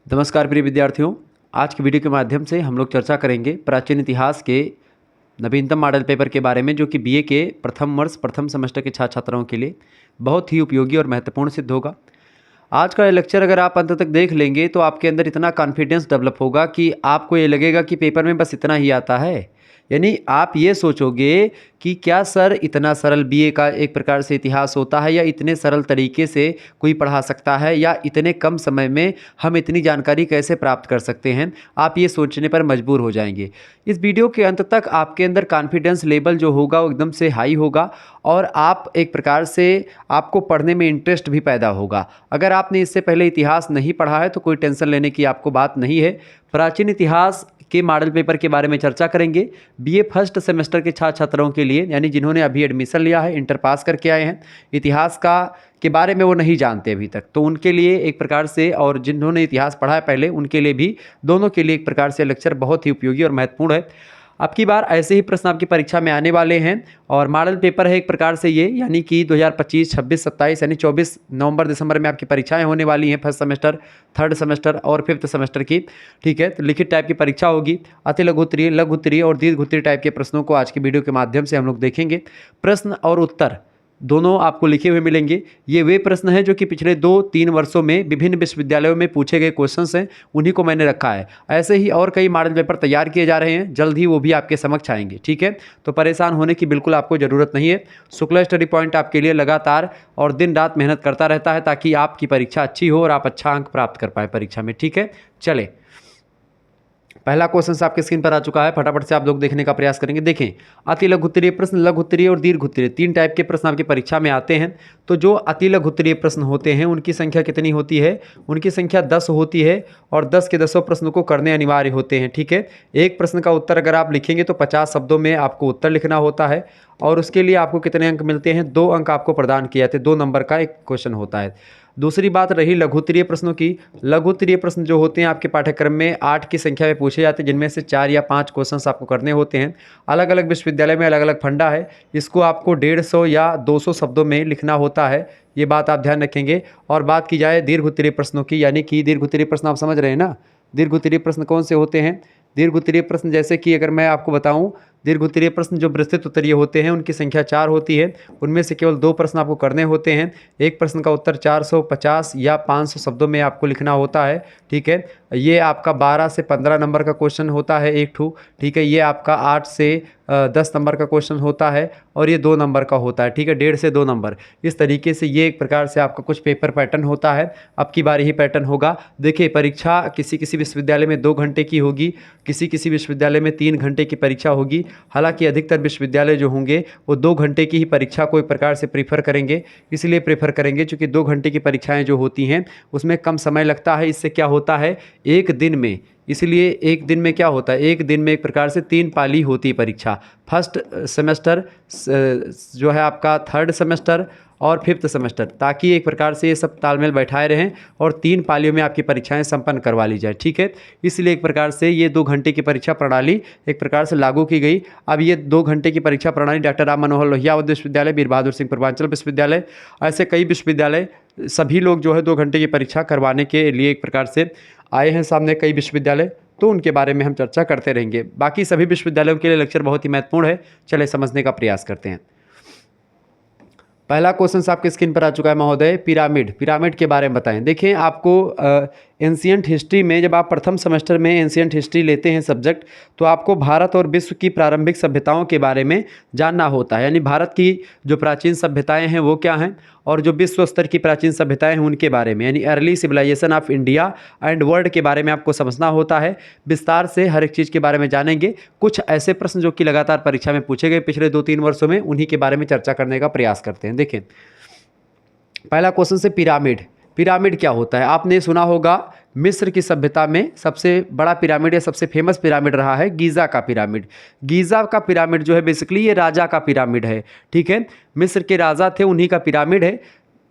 नमस्कार प्रिय विद्यार्थियों। आज की वीडियो के माध्यम से हम लोग चर्चा करेंगे प्राचीन इतिहास के नवीनतम मॉडल पेपर के बारे में, जो कि बीए के प्रथम वर्ष प्रथम सेमेस्टर के छात्र छात्राओं के लिए बहुत ही उपयोगी और महत्वपूर्ण सिद्ध होगा। आज का ये लेक्चर अगर आप अंत तक देख लेंगे तो आपके अंदर इतना कॉन्फिडेंस डेवलप होगा कि आपको ये लगेगा कि पेपर में बस इतना ही आता है। यानी आप ये सोचोगे कि क्या सर इतना सरल बीए का एक प्रकार से इतिहास होता है, या इतने सरल तरीके से कोई पढ़ा सकता है, या इतने कम समय में हम इतनी जानकारी कैसे प्राप्त कर सकते हैं। आप ये सोचने पर मजबूर हो जाएंगे। इस वीडियो के अंत तक आपके अंदर कॉन्फिडेंस लेवल जो होगा वो एकदम से हाई होगा और आप एक प्रकार से आपको पढ़ने में इंटरेस्ट भी पैदा होगा। अगर आपने इससे पहले इतिहास नहीं पढ़ा है तो कोई टेंशन लेने की आपको बात नहीं है। प्राचीन इतिहास के मॉडल पेपर के बारे में चर्चा करेंगे बीए फर्स्ट सेमेस्टर के छात्र छात्राओं के लिए, यानी जिन्होंने अभी एडमिशन लिया है, इंटर पास करके आए हैं, इतिहास का के बारे में वो नहीं जानते अभी तक, तो उनके लिए एक प्रकार से, और जिन्होंने इतिहास पढ़ा है पहले उनके लिए भी, दोनों के लिए एक प्रकार से लेक्चर बहुत ही उपयोगी और महत्वपूर्ण है। अब की बार ऐसे ही प्रश्न आपकी परीक्षा में आने वाले हैं और मॉडल पेपर है एक प्रकार से ये, यानी कि 2025, 26, 27 यानी 24 नवंबर दिसंबर में आपकी परीक्षाएं होने वाली हैं, फर्स्ट सेमेस्टर, थर्ड सेमेस्टर और फिफ्थ सेमेस्टर की। ठीक है, तो लिखित टाइप की परीक्षा होगी। अति लघु उत्तरीय, लघु उत्तरीय और दीर्घ उत्तरीय टाइप के प्रश्नों को आज की वीडियो के माध्यम से हम लोग देखेंगे। प्रश्न और उत्तर दोनों आपको लिखे हुए मिलेंगे। ये वे प्रश्न हैं जो कि पिछले 2-3 वर्षों में विभिन्न विश्वविद्यालयों में पूछे गए क्वेश्चंस हैं, उन्हीं को मैंने रखा है। ऐसे ही और कई मॉडल पेपर तैयार किए जा रहे हैं, जल्द ही वो भी आपके समक्ष आएंगे। ठीक है, तो परेशान होने की बिल्कुल आपको ज़रूरत नहीं है। शुक्ला स्टडी पॉइंट आपके लिए लगातार और दिन रात मेहनत करता रहता है ताकि आपकी परीक्षा अच्छी हो और आप अच्छा अंक प्राप्त कर पाए परीक्षा में। ठीक है, चले, पहला क्वेश्चन आपके स्क्रीन पर आ चुका है, फटाफट से आप लोग देखने का प्रयास करेंगे। देखें, अति लघु उत्तरीय प्रश्न, लघु उत्तरीय और दीर्घ उत्तरीय, 3 टाइप के प्रश्न आपकी परीक्षा में आते हैं। तो जो अति लघु उत्तरीय प्रश्न होते हैं उनकी संख्या कितनी होती है? उनकी संख्या 10 होती है और 10 के 10 प्रश्नों को करने अनिवार्य होते हैं। ठीक है, एक प्रश्न का उत्तर अगर आप लिखेंगे तो 50 शब्दों में आपको उत्तर लिखना होता है और उसके लिए आपको कितने अंक मिलते हैं? 2 अंक आपको प्रदान किए जाते हैं। 2 नंबर का एक क्वेश्चन होता है। दूसरी बात रही लघु उत्तरीय प्रश्नों की। लघु उत्तरीय प्रश्न जो होते हैं आपके पाठ्यक्रम में 8 की संख्या में पूछे जाते हैं, जिनमें से 4 या 5 क्वेश्चंस आपको करने होते हैं। अलग अलग विश्वविद्यालय में अलग अलग फंडा है, इसको आपको 150 या 200 शब्दों में लिखना होता है, ये बात आप ध्यान रखेंगे। और बात की जाए दीर्घ उत्तरीय प्रश्नों की, यानी कि दीर्घ उत्तरीय प्रश्न आप समझ रहे हैं ना, दीर्घ उत्तरीय प्रश्न कौन से होते हैं? दीर्घ उत्तरीय प्रश्न जैसे कि अगर मैं आपको बताऊं, दीर्घ उत्तरीय प्रश्न जो विस्तृत उत्तरीय होते हैं उनकी संख्या 4 होती है। उनमें से केवल 2 प्रश्न आपको करने होते हैं। एक प्रश्न का उत्तर 450 या 500 शब्दों में आपको लिखना होता है। ठीक है, ये आपका 12 से 15 नंबर का क्वेश्चन होता है एक ठू। ठीक है, ये आपका 8 से 10 नंबर का क्वेश्चन होता है और ये 2 नंबर का होता है। ठीक है, 1.5 से 2 नंबर, इस तरीके से ये एक प्रकार से आपका कुछ पेपर पैटर्न होता है। अब की बार यही पैटर्न होगा। देखिए, परीक्षा किसी किसी विश्वविद्यालय में 2 घंटे की होगी, किसी किसी विश्वविद्यालय में 3 घंटे की परीक्षा होगी। हालांकि अधिकतर विश्वविद्यालय जो होंगे वो 2 घंटे की ही परीक्षा को एक प्रकार से प्रीफर करेंगे। इसलिए प्रीफर करेंगे क्योंकि 2 घंटे की परीक्षाएं जो होती हैं उसमें कम समय लगता है। इससे क्या होता है, एक दिन में, इसलिए एक दिन में क्या होता है, एक दिन में एक प्रकार से 3 पाली होती है परीक्षा। फर्स्ट सेमेस्टर जो है आपका, थर्ड सेमेस्टर और फिफ्थ सेमेस्टर, ताकि एक प्रकार से ये सब तालमेल बैठाए रहें और 3 पालियों में आपकी परीक्षाएं संपन्न करवा ली जाए। ठीक है, इसलिए एक प्रकार से ये 2 घंटे की परीक्षा प्रणाली एक प्रकार से लागू की गई। अब ये 2 घंटे की परीक्षा प्रणाली डॉक्टर राम मनोहर लोहिया विश्वविद्यालय, वीर बहादुर सिंह पूर्वांचल विश्वविद्यालय, ऐसे कई विश्वविद्यालय, सभी लोग जो है 2 घंटे की परीक्षा करवाने के लिए एक प्रकार से आए हैं सामने, कई विश्वविद्यालय, तो उनके बारे में हम चर्चा करते रहेंगे। बाकी सभी विश्वविद्यालयों के लिए लेक्चर बहुत ही महत्वपूर्ण है। चले समझने का प्रयास करते हैं। पहला क्वेश्चन आपके स्क्रीन पर आ चुका है महोदय, पिरामिड। पिरामिड के बारे में बताएं। देखिए, आपको एंशिएंट हिस्ट्री में जब आप प्रथम सेमेस्टर में एंशिएंट हिस्ट्री लेते हैं सब्जेक्ट, तो आपको भारत और विश्व की प्रारंभिक सभ्यताओं के बारे में जानना होता है। यानी भारत की जो प्राचीन सभ्यताएं हैं वो क्या हैं, और जो विश्व स्तर की प्राचीन सभ्यताएं हैं उनके बारे में, यानी early civilization of India and world के बारे में आपको समझना होता है। विस्तार से हर एक चीज़ के बारे में जानेंगे। कुछ ऐसे प्रश्न जो कि लगातार परीक्षा में पूछे गए पिछले 2-3 वर्षों में, उन्हीं के बारे में चर्चा करने का प्रयास करते हैं। देखें, पहला क्वेश्चन से पिरामिड। पिरामिड क्या होता है? आपने सुना होगा मिस्र की सभ्यता में सबसे बड़ा पिरामिड या सबसे फेमस पिरामिड रहा है गीज़ा का पिरामिड। गीज़ा का पिरामिड जो है बेसिकली ये राजा का पिरामिड है। ठीक है, मिस्र के राजा थे, उन्हीं का पिरामिड है।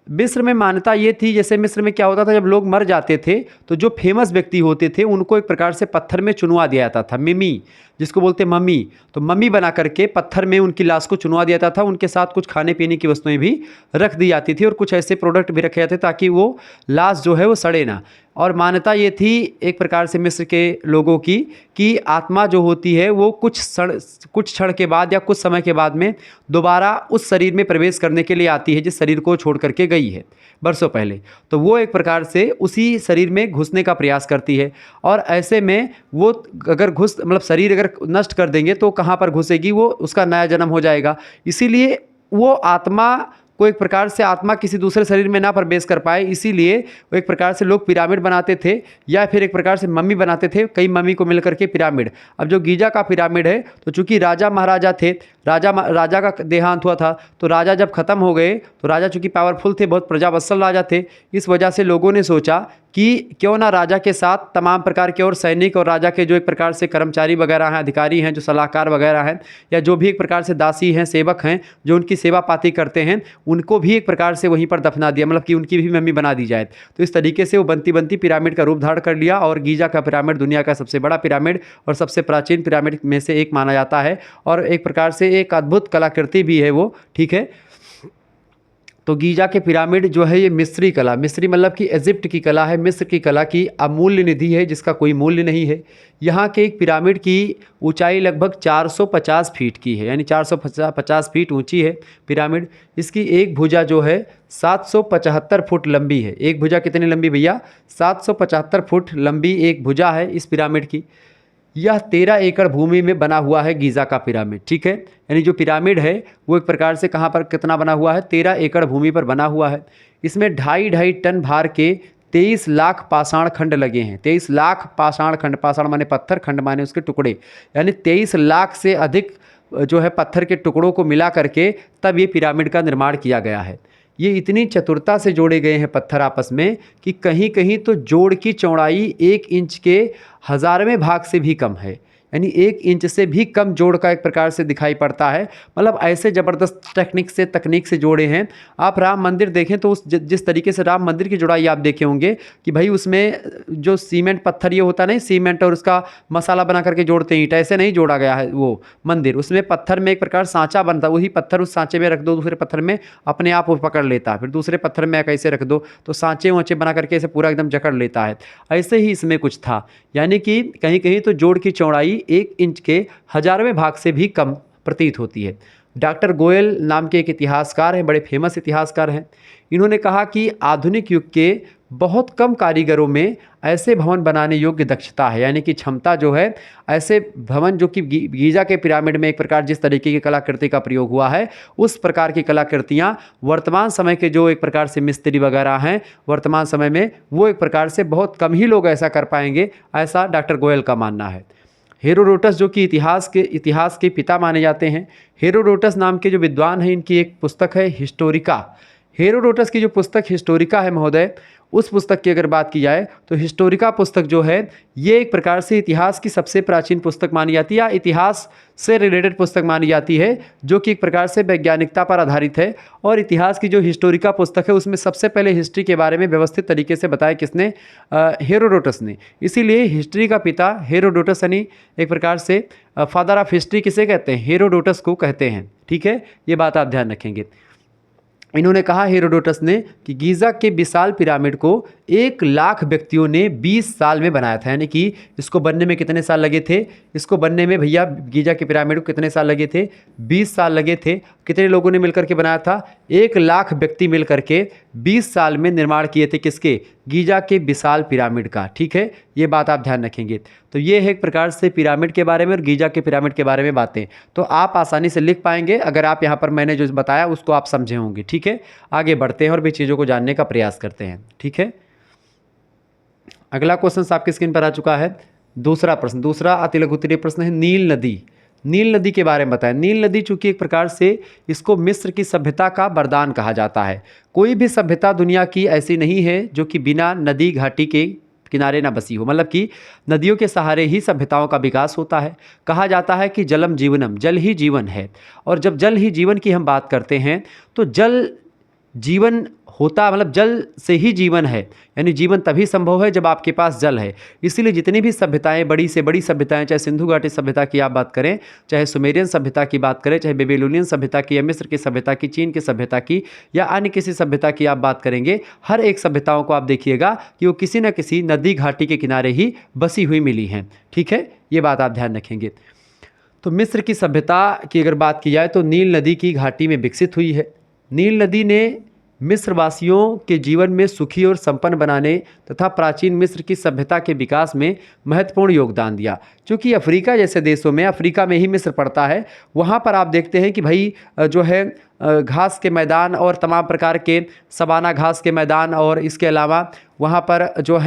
मिस्र में मान्यता ये थी, जैसे मिस्र में क्या होता था, जब लोग मर जाते थे तो जो फेमस व्यक्ति होते थे उनको एक प्रकार से पत्थर में चुनवा दिया जाता था, मिमी जिसको बोलते मम्मी। तो मम्मी बना करके पत्थर में उनकी लाश को चुनवा दिया जाता था, उनके साथ कुछ खाने पीने की वस्तुएं भी रख दी जाती थी और कुछ ऐसे प्रोडक्ट भी रखे जाते ताकि वो लाश जो है वो सड़े ना। और मान्यता ये थी एक प्रकार से मिस्र के लोगों की कि आत्मा जो होती है वो कुछ क्षण के बाद या कुछ समय के बाद में दोबारा उस शरीर में प्रवेश करने के लिए आती है जिस शरीर को छोड़ करके गई है बरसों पहले। तो वो एक प्रकार से उसी शरीर में घुसने का प्रयास करती है, और ऐसे में वो अगर मतलब शरीर अगर नष्ट कर देंगे तो कहाँ पर घुसेगी, वो उसका नया जन्म हो जाएगा। इसीलिए वो आत्मा को एक प्रकार से आत्मा किसी दूसरे शरीर में ना प्रवेश कर पाए, इसीलिए वो एक प्रकार से लोग पिरामिड बनाते थे या फिर एक प्रकार से मम्मी बनाते थे, कई मम्मी को मिलकर के पिरामिड। अब जो गीजा का पिरामिड है, तो चूंकि राजा महाराजा थे, राजा का देहांत हुआ था, तो राजा जब खत्म हो गए तो राजा चूंकि पावरफुल थे, बहुत प्रजावत्सल राजा थे, इस वजह से लोगों ने सोचा कि क्यों ना राजा के साथ तमाम प्रकार के और सैनिक और राजा के जो एक प्रकार से कर्मचारी वगैरह हैं, अधिकारी हैं, जो सलाहकार वगैरह हैं, या जो भी एक प्रकार से दासी हैं, सेवक हैं, जो उनकी सेवा पाती करते हैं, उनको भी एक प्रकार से वहीं पर दफना दिया, मतलब कि उनकी भी मम्मी बना दी जाए। तो इस तरीके से वो बनती बनती पिरामिड का रूप धारण कर लिया, और गीजा का पिरामिड दुनिया का सबसे बड़ा पिरामिड और सबसे प्राचीन पिरामिड में से एक माना जाता है, और एक प्रकार से एक अद्भुत कलाकृति भी है वो, ठीक है। तो गीजा के पिरामिड जो है ये मिस्री कला, मिस्री मतलब कि इजिप्ट की कला है, मिस्र की कला की अमूल्य निधि है जिसका कोई मूल्य नहीं है। यहाँ के एक पिरामिड की ऊंचाई लगभग 450 फीट की है, यानी 450 फीट ऊंची है पिरामिड। इसकी एक भुजा जो है 775 फुट लंबी है। एक भुजा कितनी लंबी भैया? 775 फुट लंबी एक भुजा है इस पिरामिड की। यह 13 एकड़ भूमि में बना हुआ है गीज़ा का पिरामिड, ठीक है। यानी जो पिरामिड है वो एक प्रकार से कहाँ पर कितना बना हुआ है? 13 एकड़ भूमि पर बना हुआ है। इसमें 2.5 टन भार के 23 लाख पाषाण खंड लगे हैं। 23 लाख पाषाण खंड, पाषाण माने पत्थर, खंड माने उसके टुकड़े, यानी 23 लाख से अधिक जो है पत्थर के टुकड़ों को मिला करके तब ये पिरामिड का निर्माण किया गया है। ये इतनी चतुरता से जोड़े गए हैं पत्थर आपस में कि कहीं कहीं तो जोड़ की चौड़ाई 1 इंच के 1000वें भाग से भी कम है, यानी 1 इंच से भी कम जोड़ का एक प्रकार से दिखाई पड़ता है। मतलब ऐसे ज़बरदस्त तकनीक से जोड़े हैं। आप राम मंदिर देखें तो उस जिस तरीके से राम मंदिर की जुड़ाई आप देखे होंगे कि भाई उसमें जो सीमेंट पत्थर ये होता नहीं, सीमेंट और उसका मसाला बना करके जोड़ते हैं ईंट, ऐसे नहीं जोड़ा गया है वो मंदिर। उसमें पत्थर में एक प्रकार सांचा बनता है, वही पत्थर उस सांचे में रख दो, दूसरे पत्थर में अपने आप वो पकड़ लेता है, फिर दूसरे पत्थर में कैसे रख दो तो सांचे वाँचे बना करके इसे पूरा एकदम जकड़ लेता है। ऐसे ही इसमें कुछ था, यानी कि कहीं कहीं तो जोड़ की चौड़ाई 1 इंच के 1000वें भाग से भी कम प्रतीत होती है। डॉक्टर गोयल नाम के एक इतिहासकार हैं, बड़े फेमस इतिहासकार हैं। इन्होंने कहा कि आधुनिक युग के बहुत कम कारीगरों में ऐसे भवन बनाने योग्य दक्षता है, यानी कि क्षमता जो है, ऐसे भवन जो कि गीजा के पिरामिड में एक प्रकार जिस तरीके की कलाकृति का प्रयोग हुआ है, उस प्रकार की कलाकृतियाँ वर्तमान समय के जो एक प्रकार से मिस्त्री वगैरह हैं वर्तमान समय में, वो एक प्रकार से बहुत कम ही लोग ऐसा कर पाएंगे, ऐसा डॉक्टर गोयल का मानना है। हेरोडोटस जो कि इतिहास के पिता माने जाते हैं, हेरोडोटस नाम के जो विद्वान हैं, इनकी एक पुस्तक है हिस्टोरिका। हेरोडोटस की जो पुस्तक हिस्टोरिका है महोदय, उस पुस्तक की अगर बात की जाए तो हिस्टोरिका पुस्तक जो है ये एक प्रकार से इतिहास की सबसे प्राचीन पुस्तक मानी जाती है, या इतिहास से रिलेटेड पुस्तक मानी जाती है, जो कि एक प्रकार से वैज्ञानिकता पर आधारित है। और इतिहास की जो हिस्टोरिका पुस्तक है उसमें सबसे पहले हिस्ट्री के बारे में व्यवस्थित तरीके से बताया किसने? हेरोडोटस ने। इसीलिए हिस्ट्री का पिता हेरोडोटस, यानी एक प्रकार से फादर ऑफ हिस्ट्री किसे कहते हैं? हेरोडोटस को कहते हैं, ठीक है। ये बात आप ध्यान रखेंगे। इन्होंने कहा हेरोडोटस ने कि गीज़ा के विशाल पिरामिड को 1 लाख व्यक्तियों ने 20 साल में बनाया था, यानी कि इसको बनने में कितने साल लगे थे? इसको बनने में भैया गीज़ा के पिरामिड को कितने साल लगे थे? 20 साल लगे थे। कितने लोगों ने मिलकर के बनाया था? 1 लाख व्यक्ति मिलकर के 20 साल में निर्माण किए थे, किसके? गीज़ा के विशाल पिरामिड का, ठीक है। ये बात आप ध्यान रखेंगे। तो ये है एक प्रकार से पिरामिड के बारे में और गीज़ा के पिरामिड के बारे में बातें, तो आप आसानी से लिख पाएंगे अगर आप यहाँ पर मैंने जो बताया उसको आप समझे होंगे, ठीक है। आगे बढ़ते हैं और भी चीज़ों को जानने का प्रयास करते हैं, ठीक है। अगला क्वेश्चन आपकी स्क्रीन पर आ चुका है। दूसरा प्रश्न, दूसरा अति लघु उत्तरीय प्रश्न है, नील नदी। नील नदी के बारे में बताएं। नील नदी चूंकि एक प्रकार से इसको मिस्र की सभ्यता का वरदान कहा जाता है। कोई भी सभ्यता दुनिया की ऐसी नहीं है जो कि बिना नदी घाटी के किनारे ना बसी हो, मतलब कि नदियों के सहारे ही सभ्यताओं का विकास होता है। कहा जाता है कि जलम जीवनम, जल ही जीवन है। और जब जल ही जीवन की हम बात करते हैं तो जल जीवन होता मतलब जल से ही जीवन है, यानी जीवन तभी संभव है जब आपके पास जल है। इसीलिए जितनी भी सभ्यताएं, बड़ी से बड़ी सभ्यताएं, चाहे सिंधु घाटी सभ्यता की आप बात करें, चाहे सुमेरियन सभ्यता की बात करें, चाहे बेबीलोनियन सभ्यता की, या मिस्र की सभ्यता की, चीन की सभ्यता की, या अन्य किसी सभ्यता की आप बात करेंगे, हर एक सभ्यताओं को आप देखिएगा कि वो किसी न किसी नदी घाटी के किनारे ही बसी हुई मिली हैं। ठीक है, ये बात आप ध्यान रखेंगे। तो मिस्र की सभ्यता की अगर बात की जाए तो नील नदी की घाटी में विकसित हुई है। नील नदी ने मिस्रवासियों के जीवन में सुखी और संपन्न बनाने तथा प्राचीन मिस्र की सभ्यता के विकास में महत्वपूर्ण योगदान दिया। क्योंकि अफ्रीका जैसे देशों में, अफ्रीका में ही मिस्र पड़ता है, वहाँ पर आप देखते हैं कि भाई जो है घास के मैदान और तमाम प्रकार के सवाना घास के मैदान, और इसके अलावा वहाँ पर जो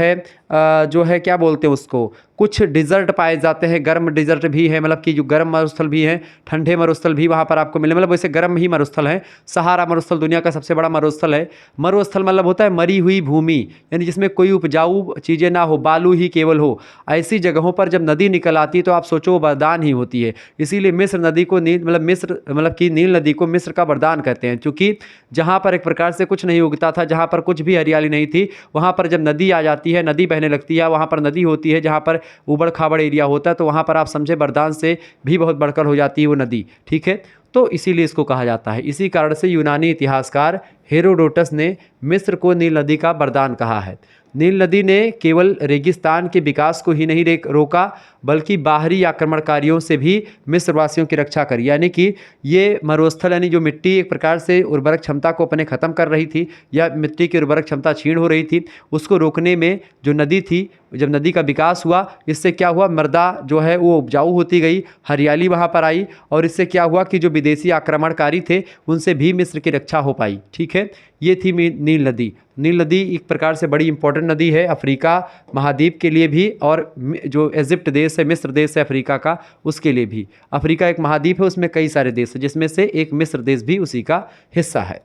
है क्या बोलते हैं उसको, कुछ डिज़र्ट पाए जाते हैं, गर्म डिज़र्ट भी है, मतलब कि जो गर्म मरुस्थल भी हैं, ठंडे मरुस्थल भी वहाँ पर आपको मिले, मतलब वैसे गर्म ही मरुस्थल है। सहारा मरुस्थल दुनिया का सबसे बड़ा मरुस्थल है। मरुस्थल मतलब होता है मरी हुई भूमि, यानी जिसमें कोई उपजाऊ चीज़ें ना हो, बालू ही केवल हो। ऐसी जगहों पर जब नदी निकल आती है तो आप सोचो वरदान ही होती है। इसीलिए मिस्र नदी को नील नदी को मिस्र का वरदान कहते हैं, क्योंकि जहाँ पर एक प्रकार से कुछ नहीं उगता था, जहाँ पर कुछ भी हरियाली नहीं थी, वहाँ पर जब नदी आ जाती है, नदी बहने लगती है, वहाँ पर नदी होती है जहाँ पर उबड़ खाबड़ एरिया होता है, तो वहाँ पर आप समझे वरदान से भी बहुत बढ़कर हो जाती है वो नदी। ठीक है, तो इसीलिए इसको कहा जाता है। इसी कारण से यूनानी इतिहासकार हेरोडोटस ने मिस्र को नील नदी का वरदान कहा है। नील नदी ने केवल रेगिस्तान के विकास को ही नहीं रोका, बल्कि बाहरी आक्रमणकारियों से भी मिस्रवासियों की रक्षा करी। यानी कि ये मरुस्थल, यानी जो मिट्टी एक प्रकार से उर्वरक क्षमता को अपने ख़त्म कर रही थी, या मिट्टी की उर्वरक क्षमता क्षीण हो रही थी, उसको रोकने में जो नदी थी, जब नदी का विकास हुआ, इससे क्या हुआ, मृदा जो है वो उपजाऊ होती गई, हरियाली वहाँ पर आई, और इससे क्या हुआ कि जो विदेशी आक्रमणकारी थे उनसे भी मिस्र की रक्षा हो पाई। ठीक है, ये थी नील नदी। नील नदी एक प्रकार से बड़ी इंपॉर्टेंट नदी है अफ्रीका महाद्वीप के लिए भी, और जो इजिप्ट देश है, मिस्र देश है अफ्रीका का, उसके लिए भी। अफ्रीका एक महाद्वीप है, उसमें कई सारे देश हैं, जिसमें से एक मिस्र देश भी उसी का हिस्सा है।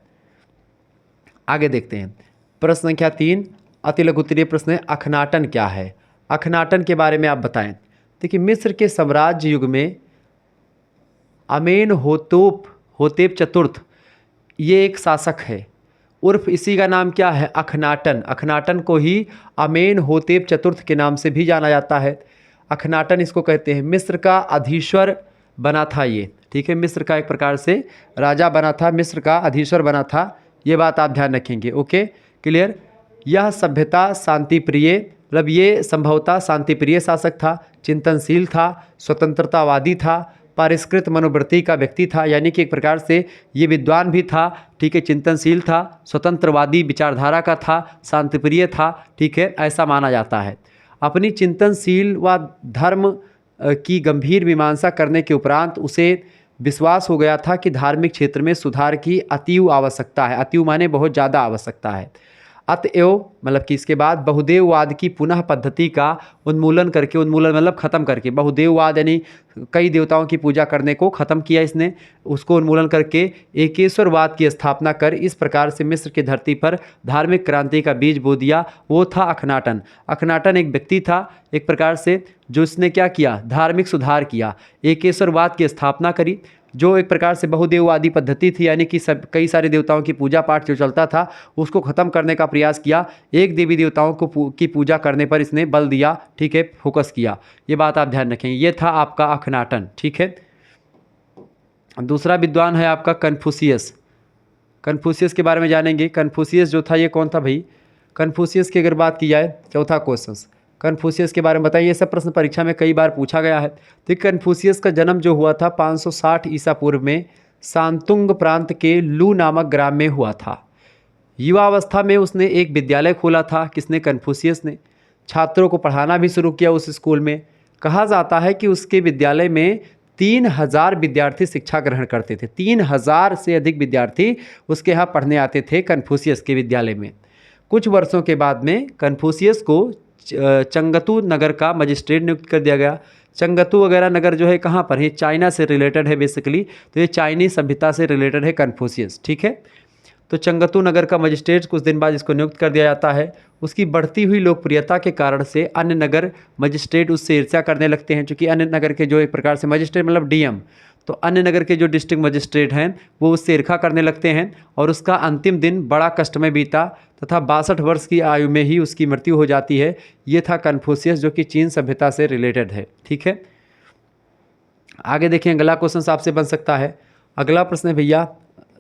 आगे देखते हैं प्रश्न संख्या 3, अति लघु उत्तरीय प्रश्न है, अखनाटन क्या है? अखनाटन के बारे में आप बताएं। देखिए, मिस्र के साम्राज्य युग में होतेप चतुर्थ ये एक शासक है, उर्फ इसी का नाम क्या है, अखनाटन। अखनाटन को ही होतेप चतुर्थ के नाम से भी जाना जाता है। अखनाटन इसको कहते हैं। मिस्र का अधीश्वर बना था ये। ठीक है, मिस्र का एक प्रकार से राजा बना था, मिस्र का अधीश्वर बना था, ये बात आप ध्यान रखेंगे। Okay, clear. यह सभ्यता शांति प्रिय, मतलब ये संभवतः शांति प्रिय शासक था, चिंतनशील था, स्वतंत्रतावादी था, परिष्कृत मनोवृत्ति का व्यक्ति था, यानी कि एक प्रकार से ये विद्वान भी था। ठीक है, चिंतनशील था, स्वतंत्रवादी विचारधारा का था, शांतिप्रिय था। ठीक है, ऐसा माना जाता है। अपनी चिंतनशील व धर्म की गंभीर मीमांसा करने के उपरांत उसे विश्वास हो गया था कि धार्मिक क्षेत्र में सुधार की अतीव आवश्यकता है। अतीव माने बहुत ज़्यादा आवश्यकता है। अतएव मतलब कि इसके बाद बहुदेववाद की पुनः पद्धति का उन्मूलन मतलब ख़त्म करके, बहुदेववाद यानी कई देवताओं की पूजा करने को ख़त्म किया इसने, उसको उन्मूलन करके एकेश्वरवाद की स्थापना कर इस प्रकार से मिस्र की धरती पर धार्मिक क्रांति का बीज बो दिया, वो था अखनाटन। अखनाटन एक व्यक्ति था एक प्रकार से, जो इसने क्या किया, धार्मिक सुधार किया, एकेश्वरवाद की स्थापना करी, जो एक प्रकार से बहुदेववादी पद्धति थी, यानी कि कई सारे देवताओं की पूजा पाठ जो चलता था उसको ख़त्म करने का प्रयास किया। एक देवी देवताओं की पूजा करने पर इसने बल दिया। ठीक है, फोकस किया। ये बात आप ध्यान रखेंगे। ये था आपका अखनाटन। ठीक है, दूसरा विद्वान है आपका कन्फ्यूशियस। कन्फ्यूशियस के बारे में जानेंगे। कन्फ्यूशियस जो था ये कौन था भाई? कन्फ्यूशियस की अगर बात की जाए, चौथा क्वेश्चन, कन्फ्यूशियस के बारे में बताइए। ये सब प्रश्न परीक्षा में कई बार पूछा गया है। तो कन्फ्यूशियस का जन्म जो हुआ था 560 ईसा पूर्व में सांतुंग प्रांत के लू नामक ग्राम में हुआ था। युवावस्था में उसने एक विद्यालय खोला था। किसने? कन्फ्यूशियस ने। छात्रों को पढ़ाना भी शुरू किया उस स्कूल में। कहा जाता है कि उसके विद्यालय में 3000 विद्यार्थी शिक्षा ग्रहण करते थे। 3000 से अधिक विद्यार्थी उसके यहाँ पढ़ने आते थे कन्फ्यूशियस के विद्यालय में। कुछ वर्षों के बाद में कन्फ्यूशियस को चंगतू नगर का मजिस्ट्रेट नियुक्त कर दिया गया। चंगतू वगैरह नगर जो है कहाँ पर है? चाइना से रिलेटेड है बेसिकली। तो ये चाइनीज सभ्यता से रिलेटेड है कन्फ्यूशियस। ठीक है, तो चंगतू नगर का मजिस्ट्रेट कुछ दिन बाद इसको नियुक्त कर दिया जाता है। उसकी बढ़ती हुई लोकप्रियता के कारण से अन्य नगर मजिस्ट्रेट उससे ईर्ष्या करने लगते हैं, क्योंकि अन्य नगर के जो एक प्रकार से मजिस्ट्रेट मतलब डीएम, तो अन्य नगर के जो डिस्ट्रिक्ट मजिस्ट्रेट हैं वो उससे ईर्ष्या करने लगते हैं और उसका अंतिम दिन बड़ा कष्ट में बीता तथा 62 वर्ष की आयु में ही उसकी मृत्यु हो जाती है। ये था कन्फ्यूशियस जो कि चीन सभ्यता से रिलेटेड है। ठीक है, आगे देखिए अगला क्वेश्चन आपसे बन सकता है। अगला प्रश्न है भैया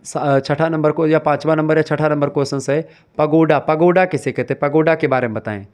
छठा नंबर को या पाँचवा नंबर या छठा नंबर क्वेश्चन है पगोडा। पगोडा किसे कहते हैं, पगोडा के बारे में बताएं।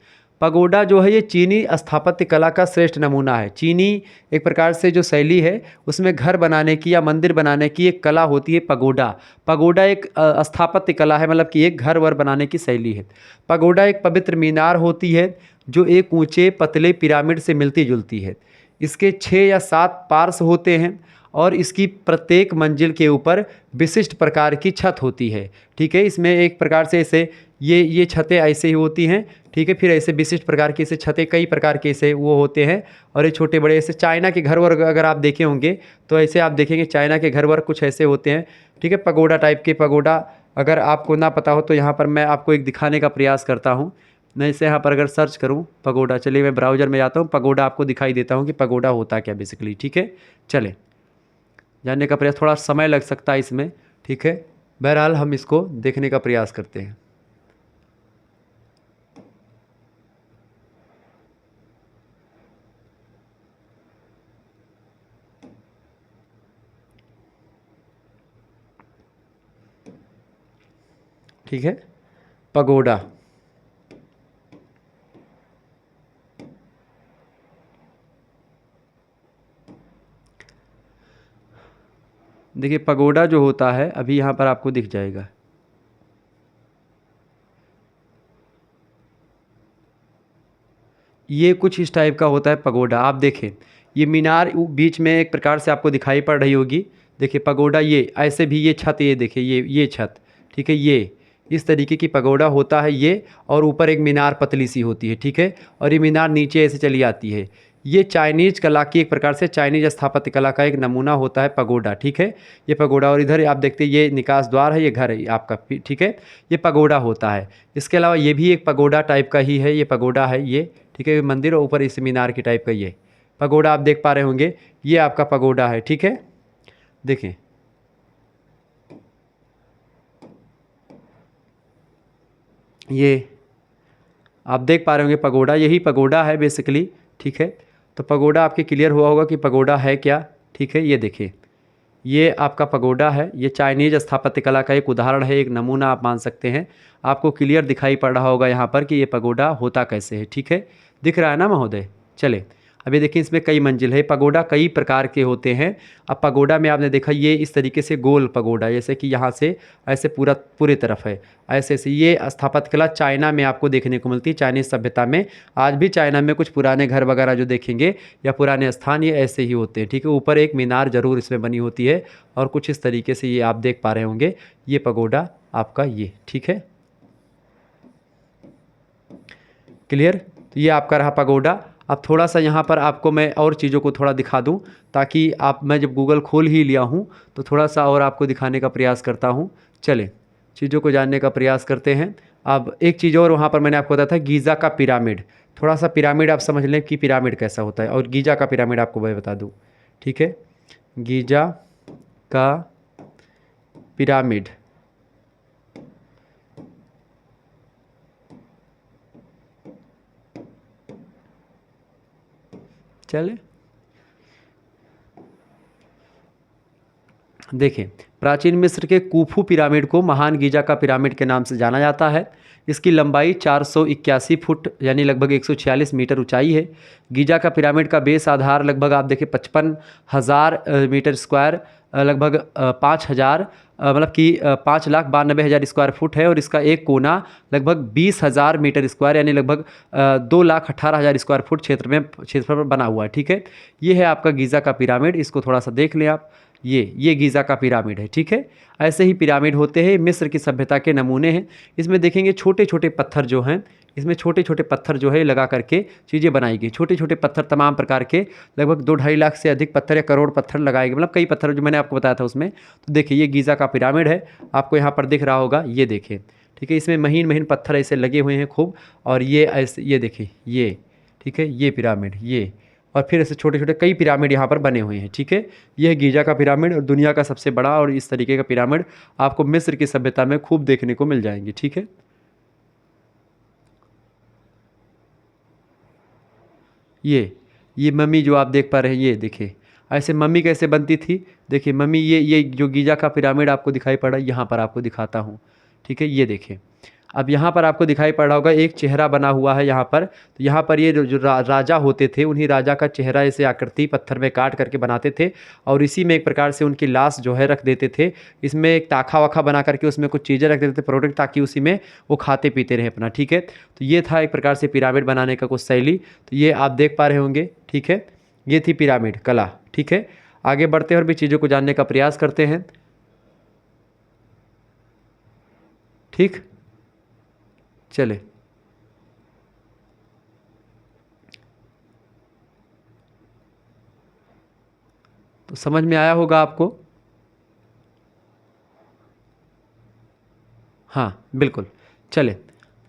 पगोडा जो है ये चीनी स्थापत्य कला का श्रेष्ठ नमूना है। चीनी एक प्रकार से जो शैली है उसमें घर बनाने की या मंदिर बनाने की एक कला होती है पगोडा। पगोडा एक स्थापत्य कला है, मतलब कि एक घर वर बनाने की शैली है। पगोडा एक पवित्र मीनार होती है जो एक ऊंचे पतले पिरामिड से मिलती जुलती है। इसके 6 या 7 पार्श्व होते हैं और इसकी प्रत्येक मंजिल के ऊपर विशिष्ट प्रकार की छत होती है। ठीक है, इसमें एक प्रकार से ऐसे ये छतें ऐसे ही होती हैं। ठीक है, फिर ऐसे विशिष्ट प्रकार की ऐसे छतें कई प्रकार के ऐसे वो होते हैं और ये छोटे बड़े ऐसे चाइना के घर वर अगर आप देखे होंगे तो ऐसे आप देखेंगे चाइना के घर वर कुछ ऐसे होते हैं। ठीक है, पगोडा टाइप के। पगोडा अगर आपको ना पता हो तो यहाँ पर मैं आपको एक दिखाने का प्रयास करता हूँ। मैं इसे यहाँ पर अगर सर्च करूँ पगोडा, चलिए मैं ब्राउज़र में जाता हूँ, पगोडा आपको दिखाई देता हूँ कि पगोडा होता क्या बेसिकली। ठीक है, चले जानने का प्रयास, थोड़ा समय लग सकता है इसमें। ठीक है, बहरहाल हम इसको देखने का प्रयास करते हैं। ठीक है, पगोडा। देखिए पगोडा जो होता है अभी यहाँ पर आपको दिख जाएगा। ये कुछ इस टाइप का होता है पगोडा। आप देखें ये मीनार बीच में एक प्रकार से आपको दिखाई पड़ रही होगी। देखिए पगोडा ये ऐसे भी, ये छत, ये देखिए ये छत। ठीक है, ये इस तरीके की पगोडा होता है ये, और ऊपर एक मीनार पतली सी होती है। ठीक है, और ये मीनार नीचे ऐसे चली आती है। ये चाइनीज़ कला की एक प्रकार से चाइनीज स्थापत्य कला का एक नमूना होता है पगोडा। ठीक है, ये पगोडा, और इधर आप देखते हैं ये निकास द्वार है, ये घर है आपका। ठीक है, ये पगोडा होता है। इसके अलावा ये भी एक पगोडा टाइप का ही है, ये पगोडा है ये। ठीक है, मंदिर और ऊपर इस मीनार की टाइप का ये पगोडा आप देख पा रहे होंगे, ये आपका पगोडा है। ठीक है, देखें ये आप देख पा रहे होंगे पगोडा, यही पगोडा है बेसिकली। ठीक है, तो पगोडा आपके क्लियर हुआ होगा कि पगोडा है क्या। ठीक है, ये देखिए ये आपका पगोडा है। ये चाइनीज स्थापत्य कला का एक उदाहरण है, एक नमूना आप मान सकते हैं। आपको क्लियर दिखाई पड़ रहा होगा यहाँ पर कि ये पगोडा होता कैसे है। ठीक है, दिख रहा है ना महोदय। चले अभी देखिए इसमें कई मंजिल है। पगोडा कई प्रकार के होते हैं। अब पगोडा में आपने देखा ये इस तरीके से गोल पगोडा, जैसे कि यहाँ से ऐसे पूरे तरफ है ऐसे ऐसे। ये स्थापत्य कला चाइना में आपको देखने को मिलती है, चाइनीज़ सभ्यता में। आज भी चाइना में कुछ पुराने घर वगैरह जो देखेंगे या पुराने स्थान ये ऐसे ही होते हैं। ठीक है, ऊपर एक मीनार ज़रूर इसमें बनी होती है और कुछ इस तरीके से ये आप देख पा रहे होंगे ये पगोडा आपका ये। ठीक है, क्लियर। तो ये आपका रहा पगोडा। अब थोड़ा सा यहाँ पर आपको मैं और चीज़ों को थोड़ा दिखा दूँ ताकि आप, मैं जब गूगल खोल ही लिया हूँ तो थोड़ा सा और आपको दिखाने का प्रयास करता हूँ। चलें चीज़ों को जानने का प्रयास करते हैं। अब एक चीज़ और, वहाँ पर मैंने आपको बताया था गीज़ा का पिरामिड। थोड़ा सा पिरामिड आप समझ लें कि पिरामिड कैसा होता है, और गीज़ा का पिरामिड आपको मैं बता दूँ। ठीक है, गीज़ा का पिरामिड चले देखें, प्राचीन मिस्र के कुफू पिरामिड को महान गीजा का पिरामिड के नाम से जाना जाता है। इसकी लंबाई 481 फुट यानी लगभग 146 मीटर ऊंचाई है। गीजा का पिरामिड का बेस आधार लगभग आप देखें 55,000 मीटर स्क्वायर, लगभग 5,000 मतलब कि 5,92,000 स्क्वायर फुट है, और इसका एक कोना लगभग 20,000 मीटर स्क्वायर यानी लगभग 2,18,000 स्क्वायर फुट क्षेत्रफल पर बना हुआ है। ठीक है, ये है आपका गीज़ा का पिरामिड। इसको थोड़ा सा देख लें आप, ये गीज़ा का पिरामिड है। ठीक है, ऐसे ही पिरामिड होते हैं, मिस्र की सभ्यता के नमूने हैं। इसमें देखेंगे छोटे छोटे पत्थर जो हैं, इसमें छोटे छोटे पत्थर जो है लगा करके चीज़ें बनाई गई। छोटे छोटे पत्थर तमाम प्रकार के, लगभग 2-2.5 लाख से अधिक पत्थर या करोड़ पत्थर लगाए गए, मतलब कई पत्थर जो मैंने आपको बताया था उसमें। तो देखिए ये गीज़ा का पिरामिड है, आपको यहाँ पर दिख रहा होगा, ये देखिए। ठीक है, इसमें महीन महीन पत्थर ऐसे लगे हुए हैं खूब, और ये ऐसे ये देखिए ये। ठीक है, ये पिरामिड ये, और फिर ऐसे छोटे छोटे कई पिरामिड यहाँ पर बने हुए हैं। ठीक है, यह है गीजा का पिरामिड और दुनिया का सबसे बड़ा और इस तरीके का पिरामिड आपको मिस्र की सभ्यता में खूब देखने को मिल जाएंगे। ठीक है, ये मम्मी जो आप देख पा रहे हैं, ये देखिए ऐसे मम्मी कैसे बनती थी। देखिए मम्मी, ये जो गीजा का पिरामिड आपको दिखाई पड़ा, यहाँ पर आपको दिखाता हूँ। ठीक है, ये देखिए अब यहाँ पर आपको दिखाई पड़ रहा होगा एक चेहरा बना हुआ है यहाँ पर। तो यहाँ पर ये जो राजा होते थे, उन्हीं राजा का चेहरा ऐसे आकृति पत्थर में काट करके बनाते थे और इसी में एक प्रकार से उनकी लाश जो है रख देते थे। इसमें एक ताखा वाखा बना करके उसमें कुछ चीज़ें रख देते थे प्रोडक्ट, ताकि उसी में वो खाते पीते रहे अपना। ठीक है, तो ये था एक प्रकार से पिरामिड बनाने का कुछ शैली। तो ये आप देख पा रहे होंगे। ठीक है, ये थी पिरामिड कला। ठीक है, आगे बढ़ते हैं और भी चीज़ों को जानने का प्रयास करते हैं। ठीक, चले तो समझ में आया होगा आपको। हाँ बिल्कुल, चले